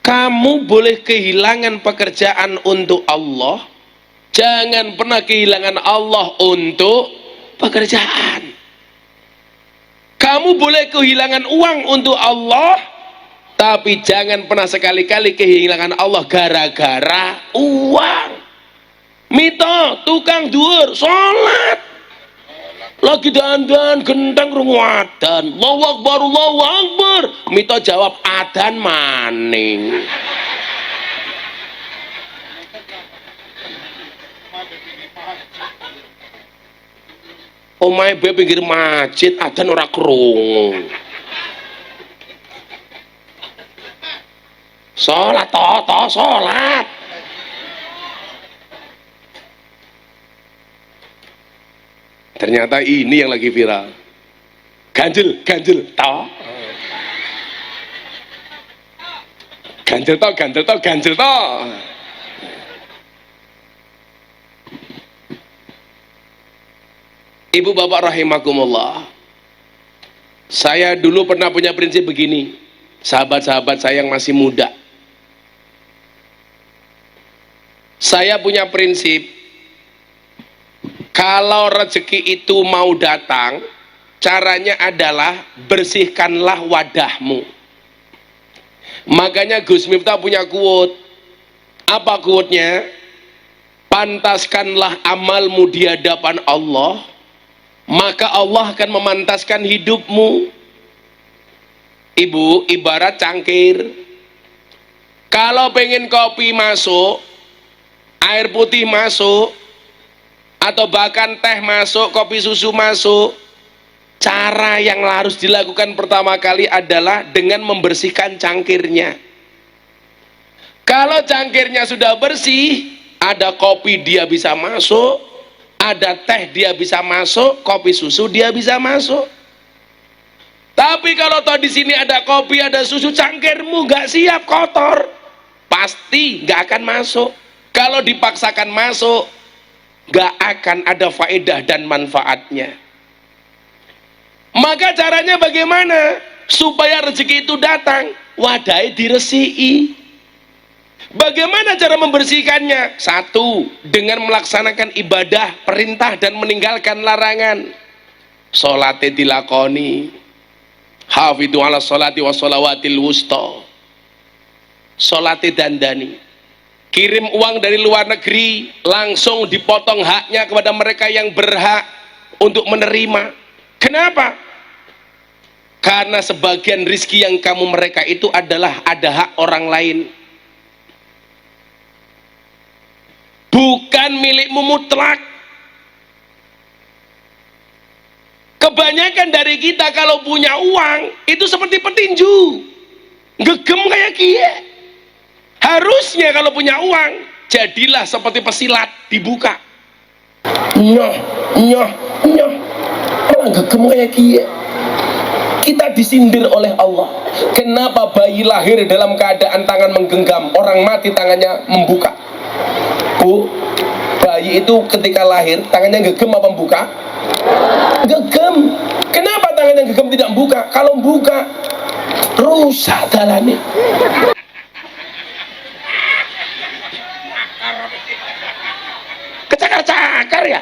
Kamu boleh kehilangan pekerjaan untuk Allah, jangan pernah kehilangan Allah untuk pekerjaan. Kamu boleh kehilangan uang untuk Allah, tapi jangan pernah sekali-kali kehilangan Allah gara-gara uang. Mito, tukang duur, sholat, lagi dandan genteng rungu adan, Allahu Akbar, Allahu Akbar, mito jawab adan maning. Omahe be pinggir masjid, adan ora krungu. Salat to salat. Ternyata ini yang lagi viral. Ganjel, ganjel to. Ganjel to, ganjel to, ganjel to. Ibu bapak rahimakumullah, saya dulu pernah punya prinsip begini, sahabat-sahabat saya yang masih muda. Saya punya prinsip, kalau rezeki itu mau datang, caranya adalah bersihkanlah wadahmu. Makanya Gus Miftah punya quote. Apa quote-nya? Pantaskanlah amalmu di hadapan Allah, maka Allah akan memantaskan hidupmu. Ibu, ibarat cangkir. Kalau pengen kopi masuk, air putih masuk, atau bahkan teh masuk, kopi susu masuk, cara yang harus dilakukan pertama kali adalah dengan membersihkan cangkirnya. Kalau cangkirnya sudah bersih, ada kopi dia bisa masuk, ada teh dia bisa masuk, kopi susu dia bisa masuk. Tapi kalau toh di sini ada kopi, ada susu, cangkirmu nggak siap, kotor, pasti nggak akan masuk. Kalau dipaksakan masuk, nggak akan ada faedah dan manfaatnya. Maka caranya bagaimana? Supaya rezeki itu datang, wadahnya diresiki. Bagaimana cara membersihkannya? Satu, dengan melaksanakan ibadah, perintah dan meninggalkan larangan. Sholatnya dilakoni, hafidhu ala sholati wa sholawatil wusta. Sholatnya dandani. Kirim uang dari luar negeri, langsung dipotong haknya kepada mereka yang berhak untuk menerima. Kenapa? Karena sebagian rizki yang kamu mereka itu adalah ada hak orang lain, bukan milikmu mutlak. Kebanyakan dari kita kalau punya uang itu seperti petinju, gegem kayak kie. Harusnya kalau punya uang, jadilah seperti pesilat, dibuka. Nyoh, nyoh, nyoh. Orang gegem kayak kie. Kita disindir oleh Allah. Kenapa bayi lahir dalam keadaan tangan menggenggam, orang mati tangannya membuka? Bu, bayi itu ketika lahir tangannya gegem apa membuka? Gegem. Kenapa tangannya gegem tidak membuka? Kalau membuka, rusak dalamnya. Kecakar-cakar ya.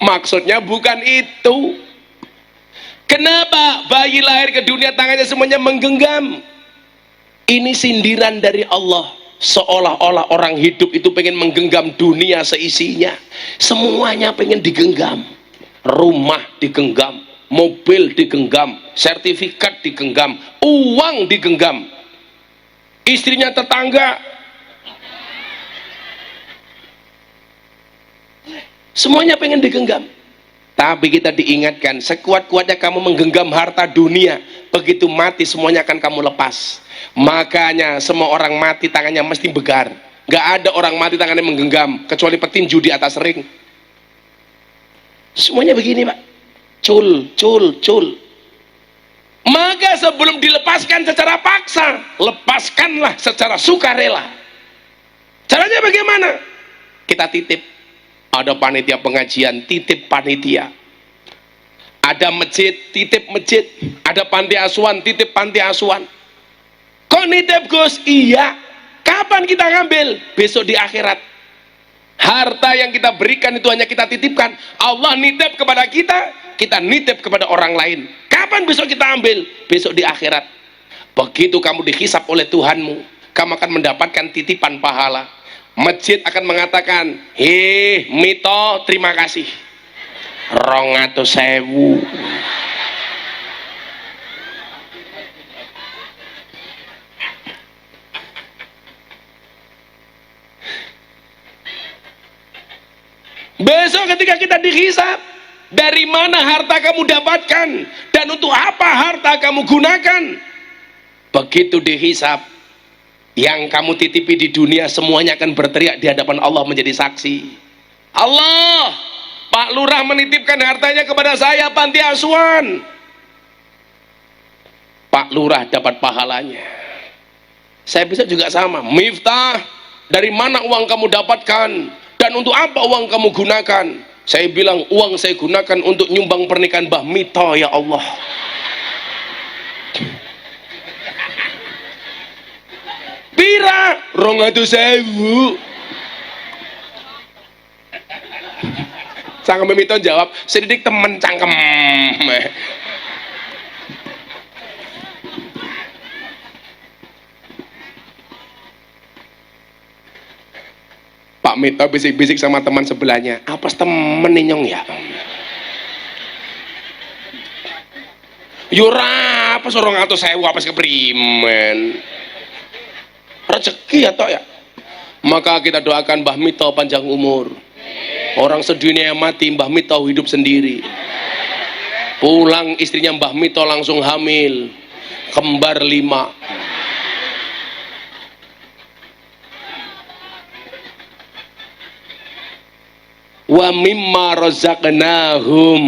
Maksudnya bukan itu. Kenapa bayi lahir ke dunia tangannya semuanya menggenggam? Ini sindiran dari Allah. Seolah-olah orang hidup itu pengen menggenggam dunia seisinya. Semuanya pengen digenggam. Rumah digenggam, mobil digenggam, sertifikat digenggam, uang digenggam, istrinya tetangga, semuanya pengen digenggam. Tapi kita diingatkan, sekuat-kuatnya kamu menggenggam harta dunia, begitu mati semuanya akan kamu lepas. Makanya semua orang mati tangannya mesti begar. Gak ada orang mati tangannya menggenggam kecuali petinju di atas ring. Semuanya begini, Pak. Cul, cul, cul. Maka sebelum dilepaskan secara paksa, lepaskanlah secara sukarela. Caranya bagaimana? Kita titip. Ada panitia pengajian, titip panitia. Ada masjid, titip masjid. Ada panti asuhan, titip panti asuhan. Kok nitip, Gus? Iya. Kapan kita ngambil? Besok di akhirat. Harta yang kita berikan itu hanya kita titipkan. Allah nitip kepada kita, kita nitip kepada orang lain. Kapan besok kita ambil? Besok di akhirat. Begitu kamu dihisap oleh Tuhanmu, kamu akan mendapatkan titipan pahala. Masjid akan mengatakan, heh Mito, terima kasih 200.000. Besok ketika kita dihisap, dari mana harta kamu dapatkan dan untuk apa harta kamu gunakan? Begitu dihisap, yang kamu titipi di dunia semuanya akan berteriak di hadapan Allah menjadi saksi. Allah, Pak Lurah menitipkan hartanya kepada saya panti asuhan. Pak Lurah dapat pahalanya. Saya bisa juga sama. Miftah, dari mana uang kamu dapatkan dan untuk apa uang kamu gunakan? Saya bilang uang saya gunakan untuk nyumbang pernikahan Mbah Mito, ya Allah. Pira 200.000. Sang Mito jawab, sedikit temen cangkem. Pak Mito bisik-bisik sama teman sebelahnya, apa temen nih nyong ya? Yura apa sorong atau saya apa keprimen? Rezeki atau ya? Maka kita doakan Mbah Mito panjang umur. Orang sedunia mati, Mbah Mito hidup sendiri. Pulang istrinya Mbah Mito langsung hamil, kembar 5. Wa mimma razaqnahum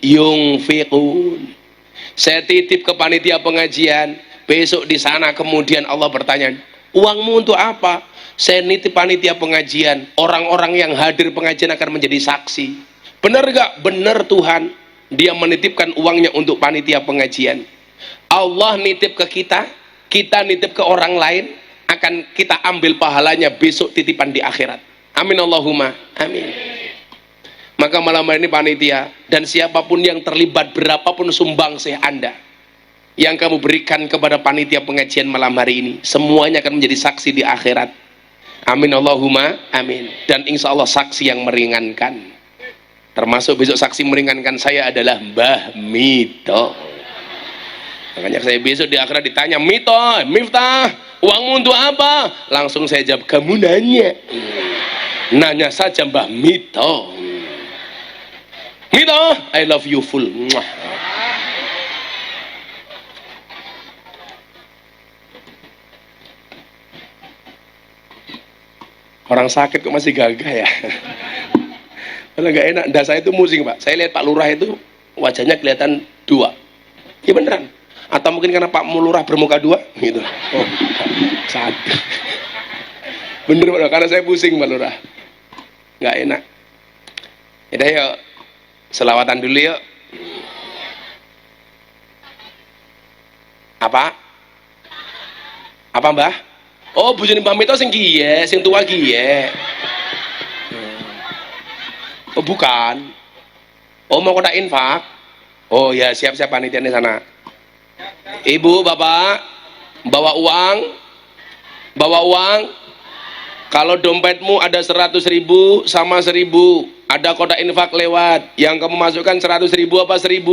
yunfiqun. Saya titip ke panitia pengajian, besok di sana kemudian Allah bertanya, uangmu untuk apa? Saya nitip panitia pengajian, orang-orang yang hadir pengajian akan menjadi saksi. Benar gak? Benar Tuhan. Dia menitipkan uangnya untuk panitia pengajian. Allah nitip ke kita, kita nitip ke orang lain, akan kita ambil pahalanya besok titipan di akhirat. Amin Allahumma amin. Maka malam hari ini panitia dan siapapun yang terlibat, berapapun sumbangsih Anda yang kamu berikan kepada panitia pengajian malam hari ini, semuanya akan menjadi saksi di akhirat. Amin Allahumma amin. Dan insya Allah saksi yang meringankan, termasuk besok saksi meringankan saya adalah Mbah Mito. Makanya saya besok di akhirat ditanya, Mito, Miftah, uangmu untuk apa? Langsung saya jawab, kamu nanya saja Mbah Mito. Mito, I love you full. Orang sakit kok masih gagah ya. Kalau nggak enak, dah saya itu musing Pak. Saya lihat Pak Lurah itu wajahnya kelihatan 2. Ya beneran. Atau mungkin karena Pak Lurah bermuka 2 gitu. Oh, satu. Bener Pak, karena saya pusing Pak Lurah. Nggak enak. Yaudah yuk, selawatan dulu yuk. Apa? Apa Mbah? Oh, bojone Mbah Mito sing kiye, sing tua kiye. Oh, bukan. Oh, mau kotak infak? Oh ya, siap-siap panitia di sana. Ibu, bapak, bawa uang, bawa uang. Kalau dompetmu ada 100.000 sama 1.000, ada kotak infak lewat. Yang kamu masukkan 100.000 apa 1.000?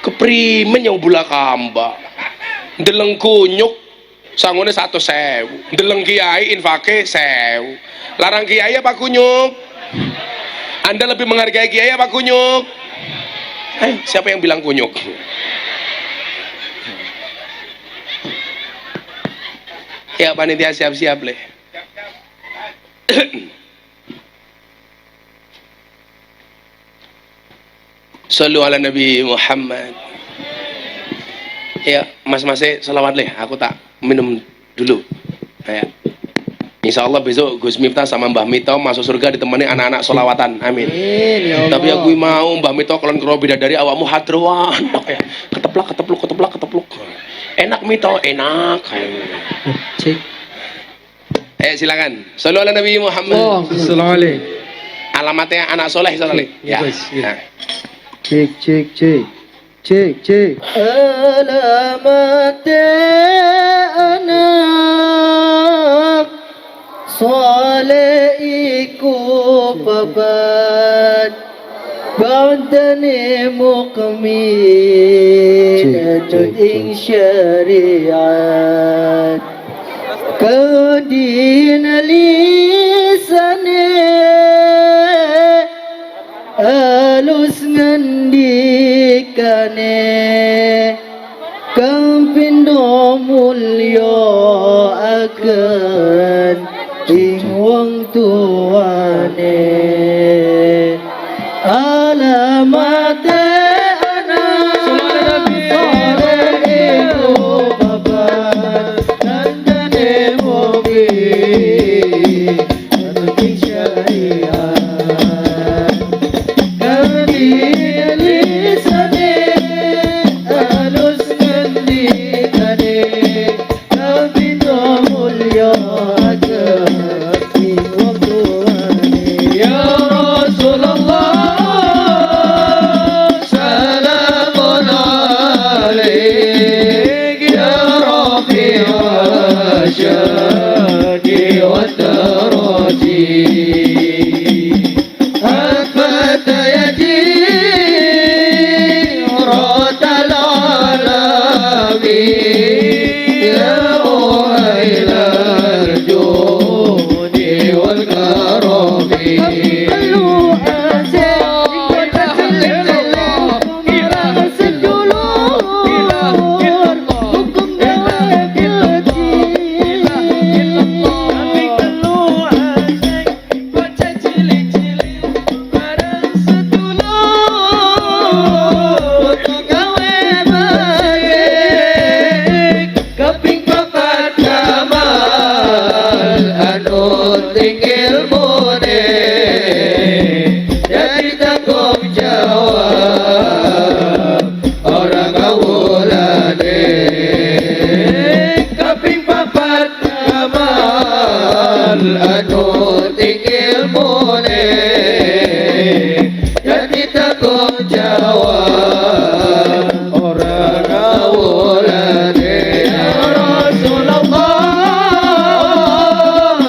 Keprimen yang bula kamba. Deleng kunyuk sangone 100.000. Deleng kiai infake 1.000. Larang kiai apa kunyuk? Anda lebih menghargai kiai apa kunyuk? Siapa yang bilang kunyuk? Ya panitia siap-siap leh. Sallu ala Nabi Muhammad. Ya, mas-masnya selawat leh. Aku tak minum dulu. Ya. Insya Allah besok Gus Miftah sama Mbah Mito masuk surga ditemani anak-anak solawatan. Amin. Ya Tapi aku mau Mbah Mito kalau karo bidadari awakmu hadroan. Ya. Keteplak, ketepluk, keteplak, ketepluk. Enak Mito, enak. Cek. Silakan. Sallu ala Nabi Muhammad. Assalamualaikum. Alamatnya anak soleh soleh. Ya. Ya. Cek, cek, cek. Cek, cek. Alamatnya anak soleh iku babat ba'dani muqmin ing syariat kadina lisane alus ngendikane kang pindho mulya akan ing wong tuane alamate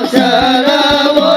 Salam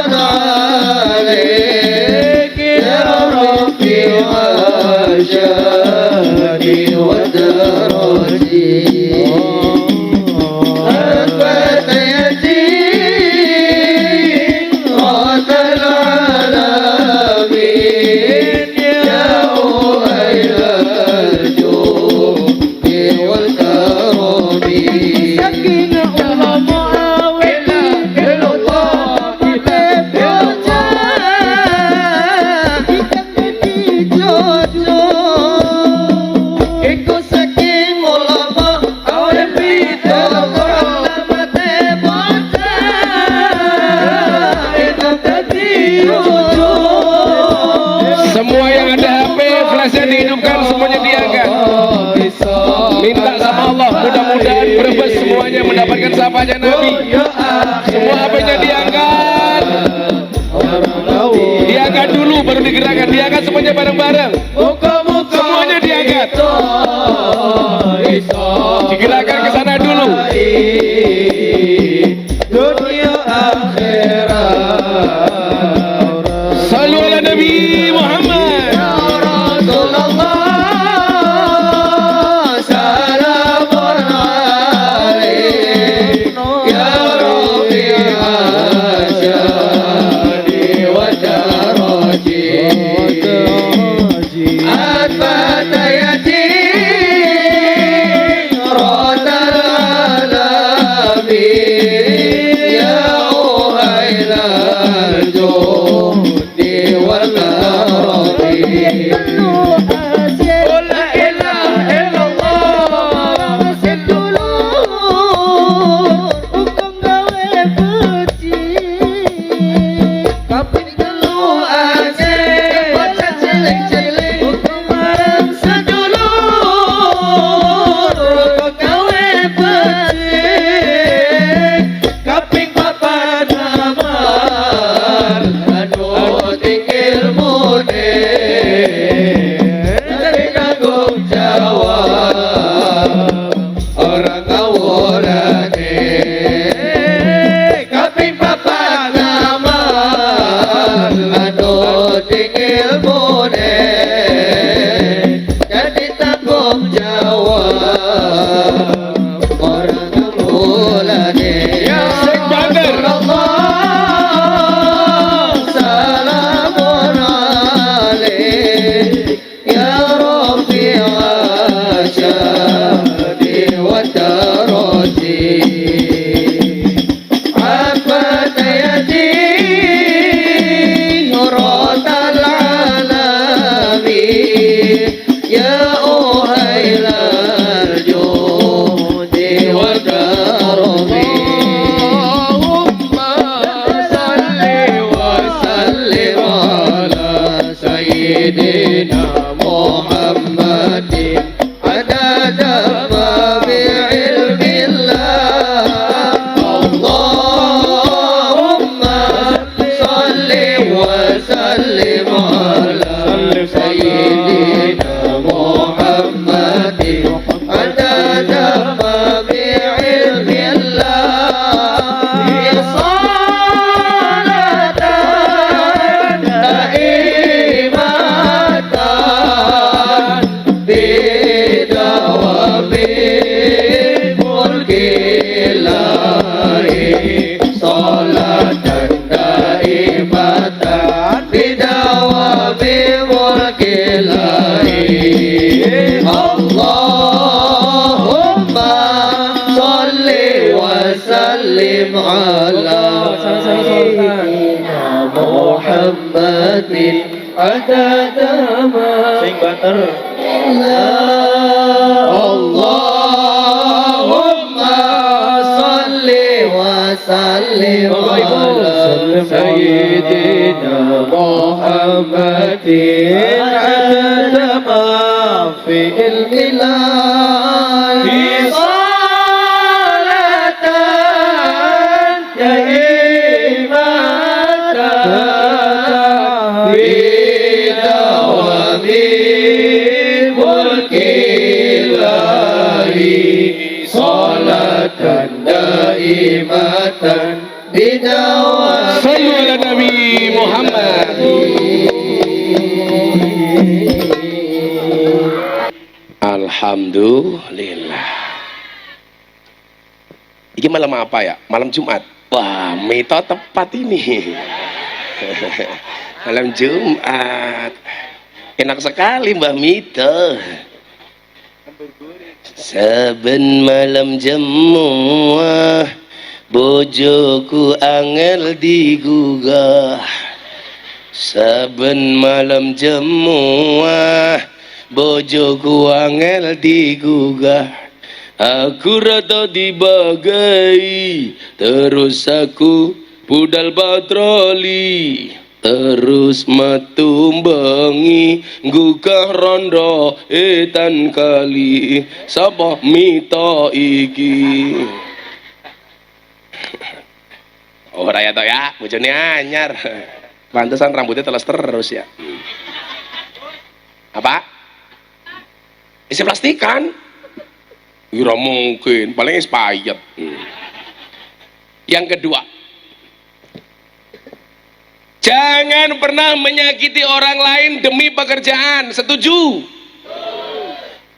semuanya bareng-bareng. Muka-muka Semuanya diangkat. Digerakkan ke sana dulu. Dunia akhirat. Sallu ala Nabi Muhammad. Ya Rasulullah, salamun alaik. Ya Rafi'ah syadi wa daraji. At-fatayati rotal alamin. Ya uhailal judi wal karami. La ilaha illallah. Kaping telu asih bocah cilik-cilik bareng sedulur gawe becik. Kaping papat amal anu tinggi ilmune dari tanggung jawab orang ngawurane. Kaping papat amal anu tinggi ilmune jadi tanggung jawab orang ngawurane. Ya Rasulullah, salamun alaik. Ya Rafi'ah syadi wa daraji. At-fatayati rotal alamin. Ya uhailal judi wa karami. Allahumma salli wa sallim ala sayyidina Muhammadin adada ma bi ilmillah. Allahumma salli wa sallim ala sayyidina Muhammadin adada ma bi ilmillah. Salatan daimatan bidawami mulkillahi. Salatan daimatan bidawami mulkillahi. Allahumma salli wa sallim ala sayyidina Muhammadin adada ma sing banter. Allahumma salli wa sallim ala sayyidina Muhammadin adada ma fi ilmillahi. Salatan daimatan bidawami mulkillahi. Salatan daimatan bidawami. Sallu ala Nabi Muhammad. Alhamdulillah. Ini malam apa ya? Malam Jumat. Wah, Mito tepat ini. Malam Jumat. Enak sekali Mbak Mito. Saben malam jemuah bojoku angel digugah. Saben malam jemuah bojoku angel digugah. Aku rata dibagai, terus aku budal patroli, terus metu bengi gugah rondo etan kali. Sapa Mito iki? Oh raya to ya, bojone anyar. Pantesan rambutnya teles terus ya. Apa? Isi plastikan. Ora mungkin, paling es payet. Yang kedua, jangan pernah menyakiti orang lain demi pekerjaan. Setuju?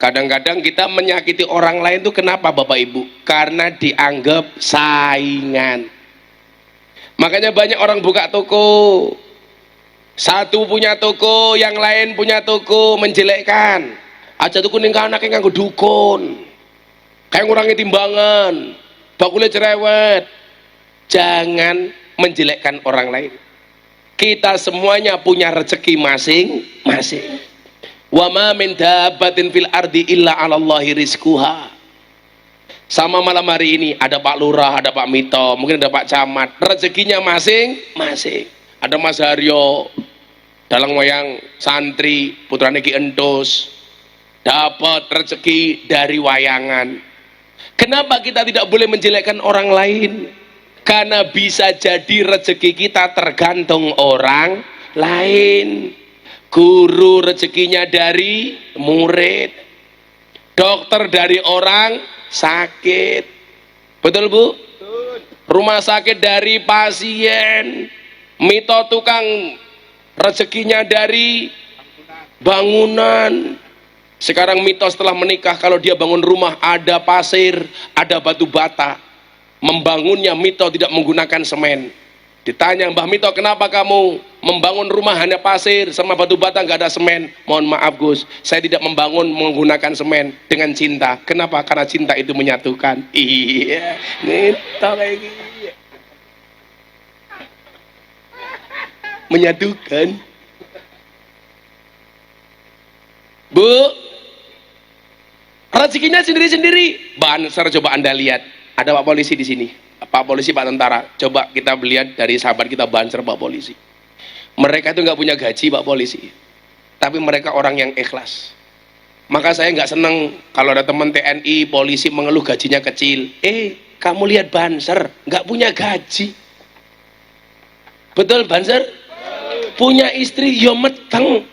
Kadang-kadang kita menyakiti orang lain itu kenapa Bapak Ibu? Karena dianggap saingan. Makanya banyak orang buka toko. Satu punya toko, yang lain punya toko, menjelekkan. Aja tuku ning anake nganggo dukun. Kayak ngurangi timbangan, bakule cerewet. Jangan menjelekkan orang lain. Kita semuanya punya rezeki masing-masing. Wa ma min dabbatin fil ardi illa 'alallahi rizquha. Sama malam hari ini ada Pak Lurah, ada Pak Mito, mungkin ada Pak Camat. Rezekinya masing-masing. Ada Mas Haryo, dalang wayang santri, putrane Ki Entus, dapat rezeki dari wayangan. Kenapa kita tidak boleh menjelekkan orang lain? Karena bisa jadi rezeki kita tergantung orang lain. Guru rezekinya dari murid, dokter dari orang sakit, betul Bu? Rumah sakit dari pasien, Mito tukang rezekinya dari bangunan. Sekarang Mito setelah menikah, kalau dia bangun rumah ada pasir, ada batu bata. Membangunnya Mito tidak menggunakan semen. Ditanya, Mbah Mito, kenapa kamu membangun rumah hanya pasir sama batu bata, nggak ada semen? Mohon maaf Gus, saya tidak membangun menggunakan semen, dengan cinta. Kenapa? Karena cinta itu menyatukan. Iya, Mito kayak gini. Menyatukan. Bu, rezekinya sendiri-sendiri. Banser, coba Anda lihat. Ada Pak Polisi di sini. Pak Polisi, Pak Tentara. Coba kita lihat dari sahabat kita Banser, Pak Polisi. Mereka itu nggak punya gaji, Pak Polisi. Tapi mereka orang yang ikhlas. Maka saya nggak seneng kalau ada teman TNI, polisi mengeluh gajinya kecil. Kamu lihat Banser, nggak punya gaji. Betul Banser? Punya istri, yo meteng.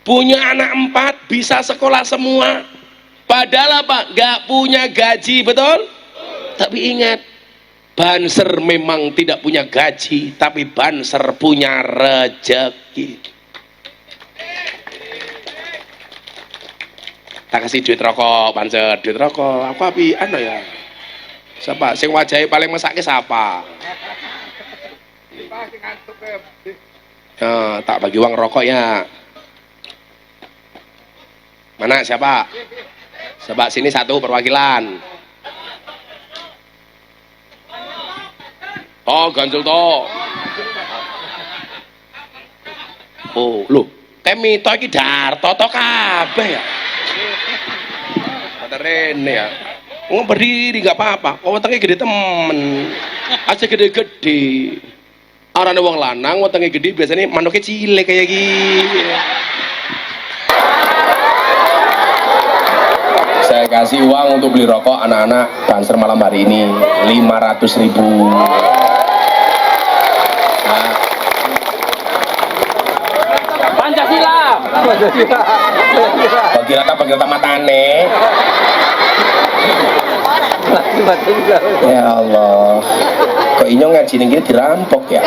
Punya anak 4, bisa sekolah semua. Padahal apa? Gak punya gaji, betul? Tapi ingat, Banser memang tidak punya gaji, tapi Banser punya rezeki. Tak kasih duit rokok, Banser, duit rokok. Apa api? Ano ya? Siapa? Sing wajahnya paling mesake siapa? Tak bagi uang rokoknya. Mana siapa? Coba sini satu perwakilan. Oh, ganjel toh. Oh, lho, Mito iki Darto to kabeh ya. Rene ya. Berdiri nggak apa-apa. Wetenge gede temen. Aja gede-gede. Arane wong lanang wetenge gede biasanya manuknya cilik kayak gini. Saya kasih uang untuk beli rokok anak-anak Banser malam hari ini 500.000. Nah. Pancasila. Bagi rata matane. Ya Allah, kok inyong ngaji ning kene dirampok ya?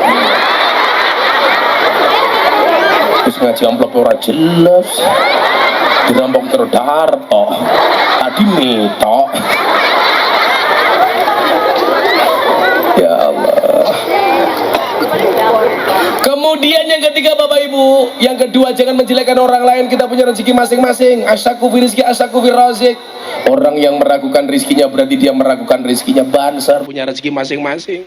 Terus ngaji amplop ora jelas. Dirampok terus Darto. Tadi Mito. Ya Allah. Kemudian yang ketiga Bapak Ibu, yang kedua jangan menjelekkan orang lain. Kita punya rezeki masing-masing. Asyaku fi rizki, asyaku fi razik. Orang yang meragukan rezekinya berarti dia meragukan rezekinya. Banser punya rezeki masing-masing.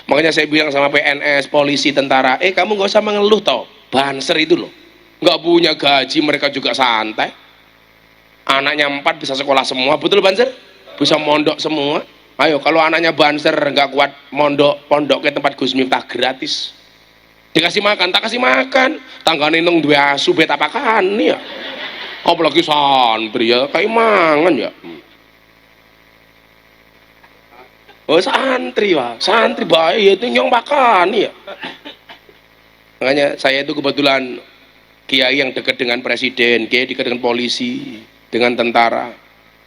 Makanya saya bilang sama PNS, polisi, tentara, kamu gak usah mengeluh toh. Banser itu loh, nggak punya gaji, mereka juga santai. Anaknya 4 bisa sekolah semua, betul Banser? Bisa mondok semua. Ayo, kalau anaknya Banser nggak kuat pondok ke tempat Gus Miftah gratis. Dikasih makan, tak kasih makan. Tanggane nang duwe asu bet apakan ya. Apalagi santri ya, kayak mangan ya. Oh santri wah, santri baik itu nyong makan ya. Makanya saya itu kebetulan kiai yang dekat dengan presiden, kiai dekat dengan polisi, dengan tentara.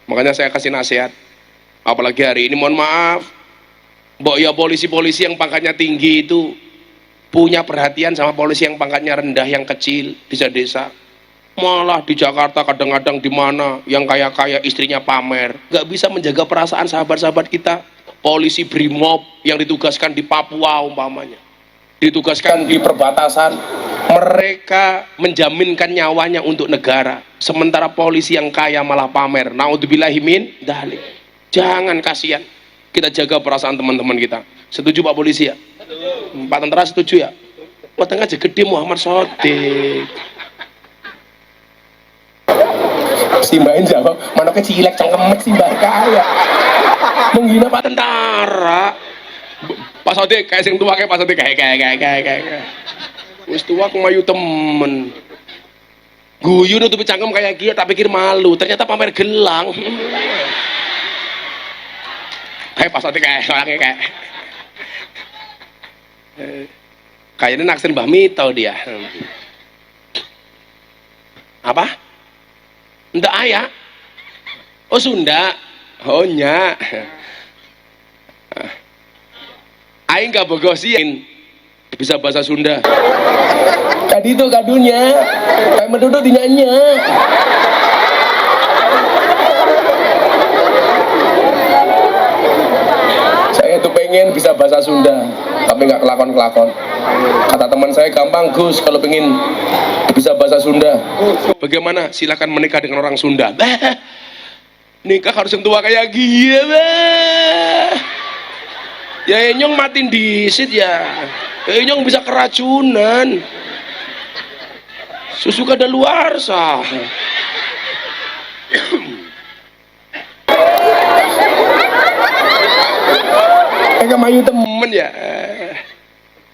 Makanya saya kasih nasihat, apalagi hari ini, mohon maaf, mbok ya polisi-polisi yang pangkatnya tinggi itu punya perhatian sama polisi yang pangkatnya rendah, yang kecil, desa-desa. Malah di Jakarta kadang-kadang di mana yang kaya-kaya istrinya pamer, nggak bisa menjaga perasaan sahabat-sahabat kita. Polisi Brimob yang ditugaskan di Papua umpamanya, ditugaskan di perbatasan, mereka menjaminkan nyawanya untuk negara, sementara polisi yang kaya malah pamer. Naudzubillahi min dzalik. Jangan, kasihan. Kita jaga perasaan teman-teman kita. Setuju Pak Polisi ya? Pak Tentara setuju ya? Pak Tengah aja gede Muhammad Sodik. Simbain jawab, mana kecilek cengkemek simbah kaya. Menghina Pak Tentara. Pak Sodik kayak sing tua, kayak Pak Sodik kayak. Wis tua aku mayu temen. Guyu nutupi cangkem kayak dia, tak pikir malu, ternyata pamer gelang. Kayak Pak Sodik kayak. Kayaknya naksir Mbah Mito dia. Apa? Ndak ayah. Oh Sunda. Oh nya. Aing gak bogosin bisa bahasa Sunda. Tadi itu kadunya kayak menduduk di nyanyi. Saya tuh pengen bisa bahasa Sunda tapi nggak kelakon. Kata teman saya, gampang Gus kalau pengen bisa bahasa Sunda. Bagaimana? Silakan menikah dengan orang Sunda. Nikah harus yang tua kayak gila, ya enyong matiin disit ya. Enyong bisa keracunan. Susu kadaluarsa. Enggak mayu temen ya.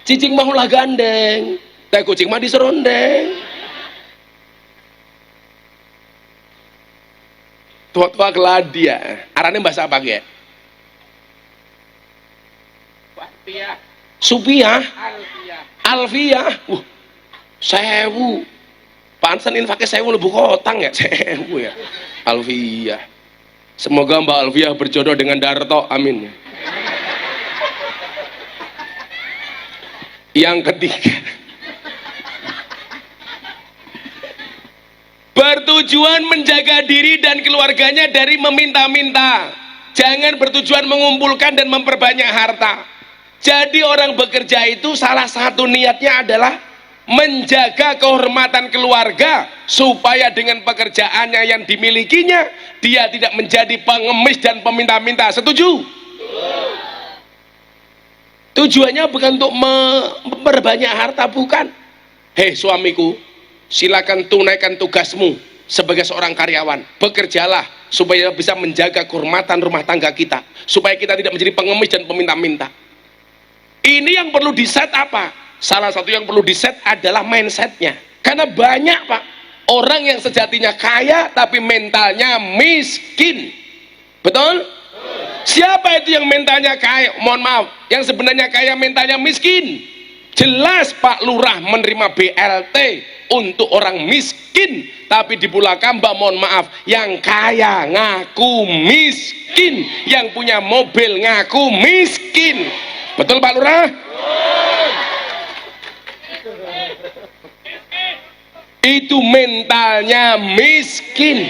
Cicing mah ulah gandeng, teh kucing mah diserondeng. Tua-tua keladi ya. Arane bahasa apa ya? Supiah. Alfiah. Sewu. Pantesan infaknya sewu lebih kotang ya. Sewu ya. Alfiah. Semoga Mbak Alfiah berjodoh dengan Darto. Amin. Yang ketiga, bertujuan menjaga diri dan keluarganya dari meminta-minta. Jangan bertujuan mengumpulkan dan memperbanyak harta. Jadi orang bekerja itu salah satu niatnya adalah menjaga kehormatan keluarga, supaya dengan pekerjaannya yang dimilikinya dia tidak menjadi pengemis dan peminta-minta. Setuju? Tujuannya bukan untuk memperbanyak harta, bukan. Hei suamiku, silakan tunaikan tugasmu sebagai seorang karyawan. Bekerjalah supaya bisa menjaga kehormatan rumah tangga kita, supaya kita tidak menjadi pengemis dan peminta-minta. Ini yang perlu diset apa? Salah satu yang perlu diset adalah mindsetnya. Karena banyak Pak, orang yang sejatinya kaya tapi mentalnya miskin. Betul? Siapa itu yang mentalnya kaya? Mohon maaf, yang sebenarnya kaya mentalnya miskin. Jelas Pak Lurah menerima BLT untuk orang miskin, tapi di Bulakamba mohon maaf, yang kaya ngaku miskin, yang punya mobil ngaku miskin. Betul Pak Lurah? Itu mentalnya miskin.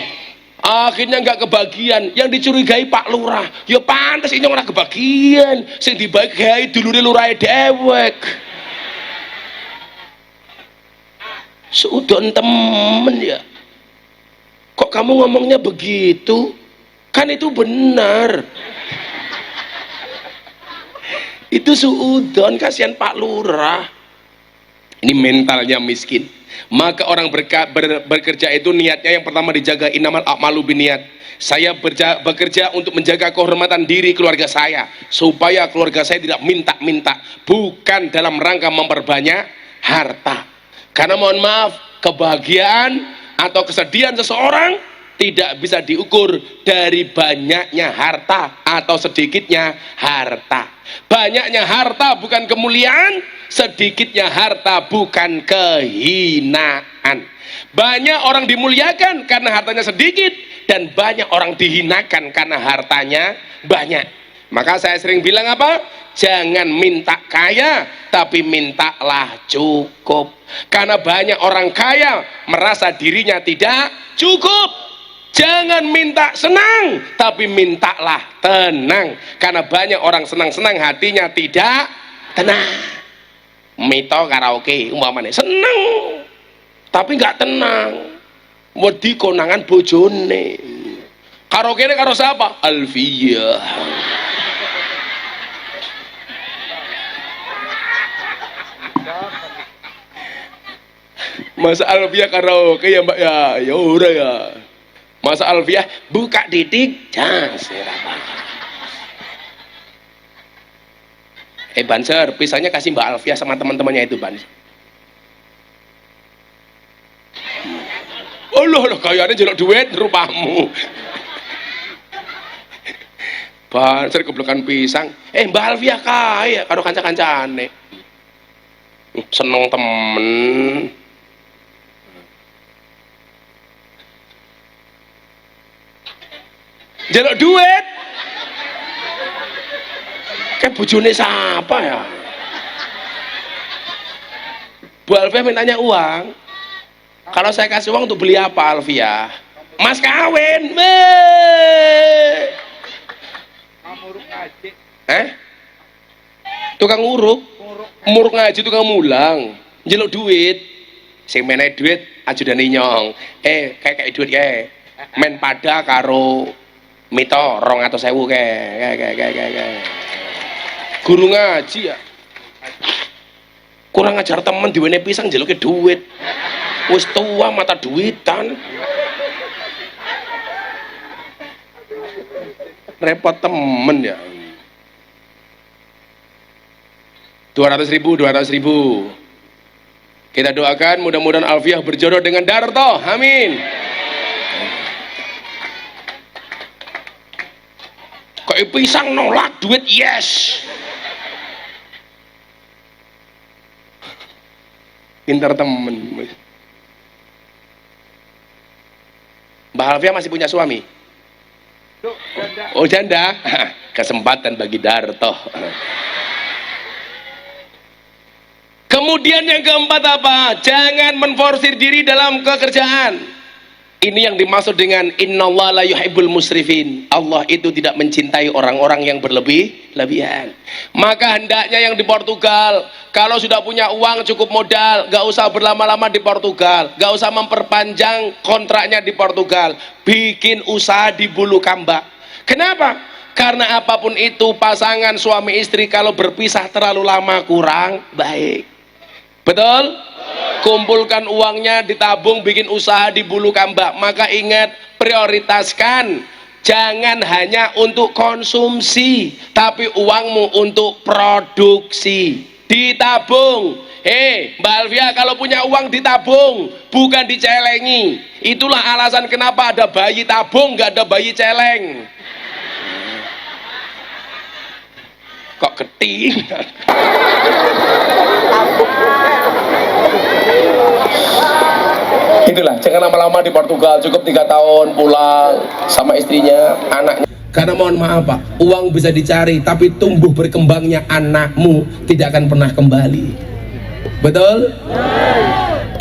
Akhirnya nggak kebagian, yang dicurigai Pak Lurah. Ya pantas ini orang kebagian, sing dibagai dulure lurahe dewek. Seudon temen ya. Kok kamu ngomongnya begitu? Kan itu benar. Itu suudon, kasihan Pak Lurah. Ini mentalnya miskin. Maka orang bekerja itu niatnya yang pertama dijaga, innamal a'malu binniyat. Saya bekerja untuk menjaga kehormatan diri keluarga saya, supaya keluarga saya tidak minta-minta, bukan dalam rangka memperbanyak harta. Karena mohon maaf, kebahagiaan atau kesedihan seseorang tidak bisa diukur dari banyaknya harta atau sedikitnya harta. Banyaknya harta bukan kemuliaan, sedikitnya harta bukan kehinaan. Banyak orang dimuliakan karena hartanya sedikit, dan banyak orang dihinakan karena hartanya banyak. Maka saya sering bilang apa? Jangan minta kaya, tapi mintalah cukup. Karena banyak orang kaya merasa dirinya tidak cukup. Jangan minta senang, tapi mintalah tenang. Karena banyak orang senang-senang hatinya tidak tenang. Mito karaoke umpamanya seneng, tapi nggak tenang. Wedi konangan bojone. Karaoke ini karo siapa? Alfiyah. Masa Alfiyah karaoke ya mbak ya? Ya udah ya. Masa Alfiyah buka titik jas. Banser, pisahnya kasih mbak Alfiyah sama teman-temannya itu Ban. Oh loh kayaknya jelok duit rupamu. Banser keblekan pisang. Mbak Alfiyah kaya karo kanca-kancane. Seneng temen. Jaluk duit. Kayak bojone siapa ya? Bu Alfiyah mintanya uang. Kalau saya kasih uang untuk beli apa Alfiyah? Mas kawin. Tukang uruk. Muruk ngaji tukang mulang. Jaluk duit. Sing menehi duit ajudane nyong. Kayak duit kae. Men pada karo Mito 200.000 kayak guru ngaji ya kurang ajar temen diwene pisang jaluke duit wis tua mata duitan repot temen ya. 200.000 kita doakan mudah-mudahan Alfiyah berjodoh dengan Darto, amin. Kok pisang nolak duit, yes. Pintar temen. Mbak Alfiyah masih punya suami? Oh janda. Kesempatan bagi Darto. Kemudian yang keempat apa? Jangan menforsir diri dalam pekerjaan. Ini yang dimaksud dengan innallaha la yuhibbul musrifin. Allah itu tidak mencintai orang-orang yang berlebihan. Maka hendaknya yang di Portugal, kalau sudah punya uang cukup modal, gak usah berlama-lama di Portugal, gak usah memperpanjang kontraknya di Portugal, bikin usaha di Bulukamba. Kenapa? Karena apapun itu pasangan suami istri kalau berpisah terlalu lama kurang baik. Betul? Kumpulkan uangnya, ditabung, bikin usaha di Bulukamba. Maka ingat, prioritaskan jangan hanya untuk konsumsi, tapi uangmu untuk produksi. Ditabung. Mbak Alfiyah kalau punya uang ditabung, bukan dicelengi. Itulah alasan kenapa ada bayi tabung, nggak ada bayi celeng. Kok keting? Itulah, jangan lama-lama di Portugal, cukup 3 tahun pulang sama istrinya, anaknya. Karena mohon maaf Pak, uang bisa dicari, tapi tumbuh berkembangnya anakmu tidak akan pernah kembali. Betul?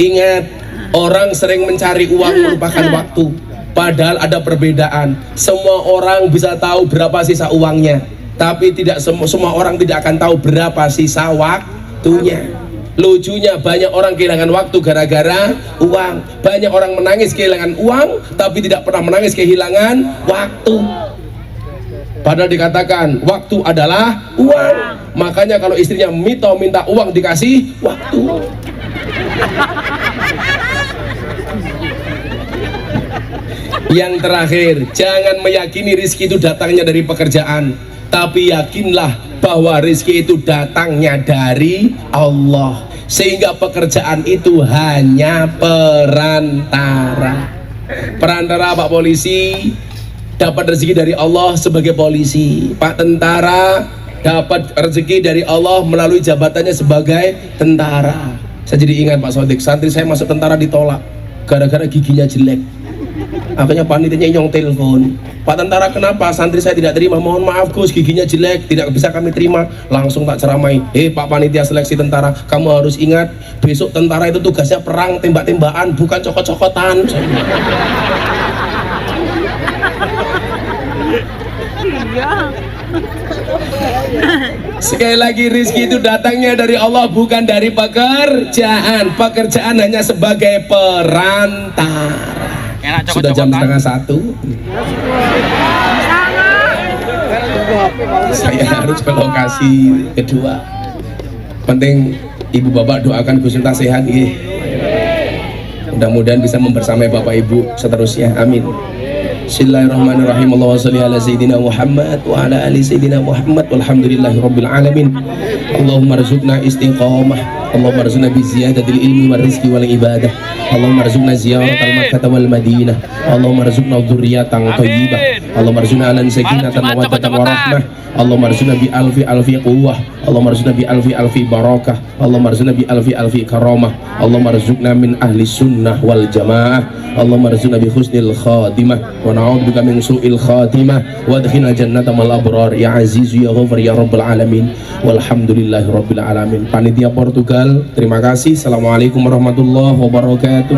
Ingat, orang sering mencari uang melupakan waktu. Padahal ada perbedaan. Semua orang bisa tahu berapa sisa uangnya, tapi tidak semua orang tidak akan tahu berapa sisa waktunya. Lucunya banyak orang kehilangan waktu gara-gara uang. Banyak orang menangis kehilangan uang, tapi tidak pernah menangis kehilangan waktu. Padahal dikatakan waktu adalah uang. Makanya kalau istrinya Mito minta uang dikasih waktu. Yang terakhir, jangan meyakini rizki itu datangnya dari pekerjaan, tapi yakinlah bahwa rizki itu datangnya dari Allah. Sehingga pekerjaan itu hanya perantara. Perantara Pak Polisi dapat rezeki dari Allah sebagai polisi, Pak Tentara dapat rezeki dari Allah melalui jabatannya sebagai tentara. Saya jadi ingat Pak Sodik, santri saya masuk tentara ditolak gara-gara giginya jelek. Akhirnya panitianya nyong telepon, Pak Tentara kenapa santri saya tidak terima? Mohon maaf Gus, giginya jelek, tidak bisa kami terima. Langsung tak ceramai, Pak panitia seleksi tentara, kamu harus ingat besok tentara itu tugasnya perang, tembak-tembakan, bukan cokot-cokotan. Sekali lagi, rizki itu datangnya dari Allah, bukan dari pekerjaan. Pekerjaan hanya sebagai perantara. Sudah jam 12:30. Saya harus ke lokasi kedua. Penting ibu bapak doakan Gus Miftah sehat, mudah-mudahan bisa membersamai bapak ibu seterusnya, amin. Bismillahirrahmanirrahim. Allahumma shalli ala sayyidina Muhammad wa ala ali sayyidina Muhammad walhamdulillahi rabbil alamin. Allahumma rzuqna istiqamah, Allahumma rzuqna bi ziyadatil ilmi wal rizqi wal ibadah, Allahumma rzuqna ziyaratal Makkah wal Madinah, Allahumma rzuqna dzurriyyatan thayyibah, Allahumma rzuqna alan sakinatan wa mawaddatan wa rahmah, Allahumma rzuqna bi alfi quwwah, Allahumma rzuqna bi alfi barakah, Allahumma rzuqna bi alfi karamah, Allahumma rzuqna min ahli sunnah wal jamaah, Allahumma rzuqna bi husnil khatimah wa na'udzubika min su'il khatimah wa adkhilna jannata mal abrar ya aziz ya ghafur ya rabbal alamin walhamdulillahi rabbil alamin. Panitia Portugal, terima kasih. Assalamualaikum warahmatullahi wabarakatuh.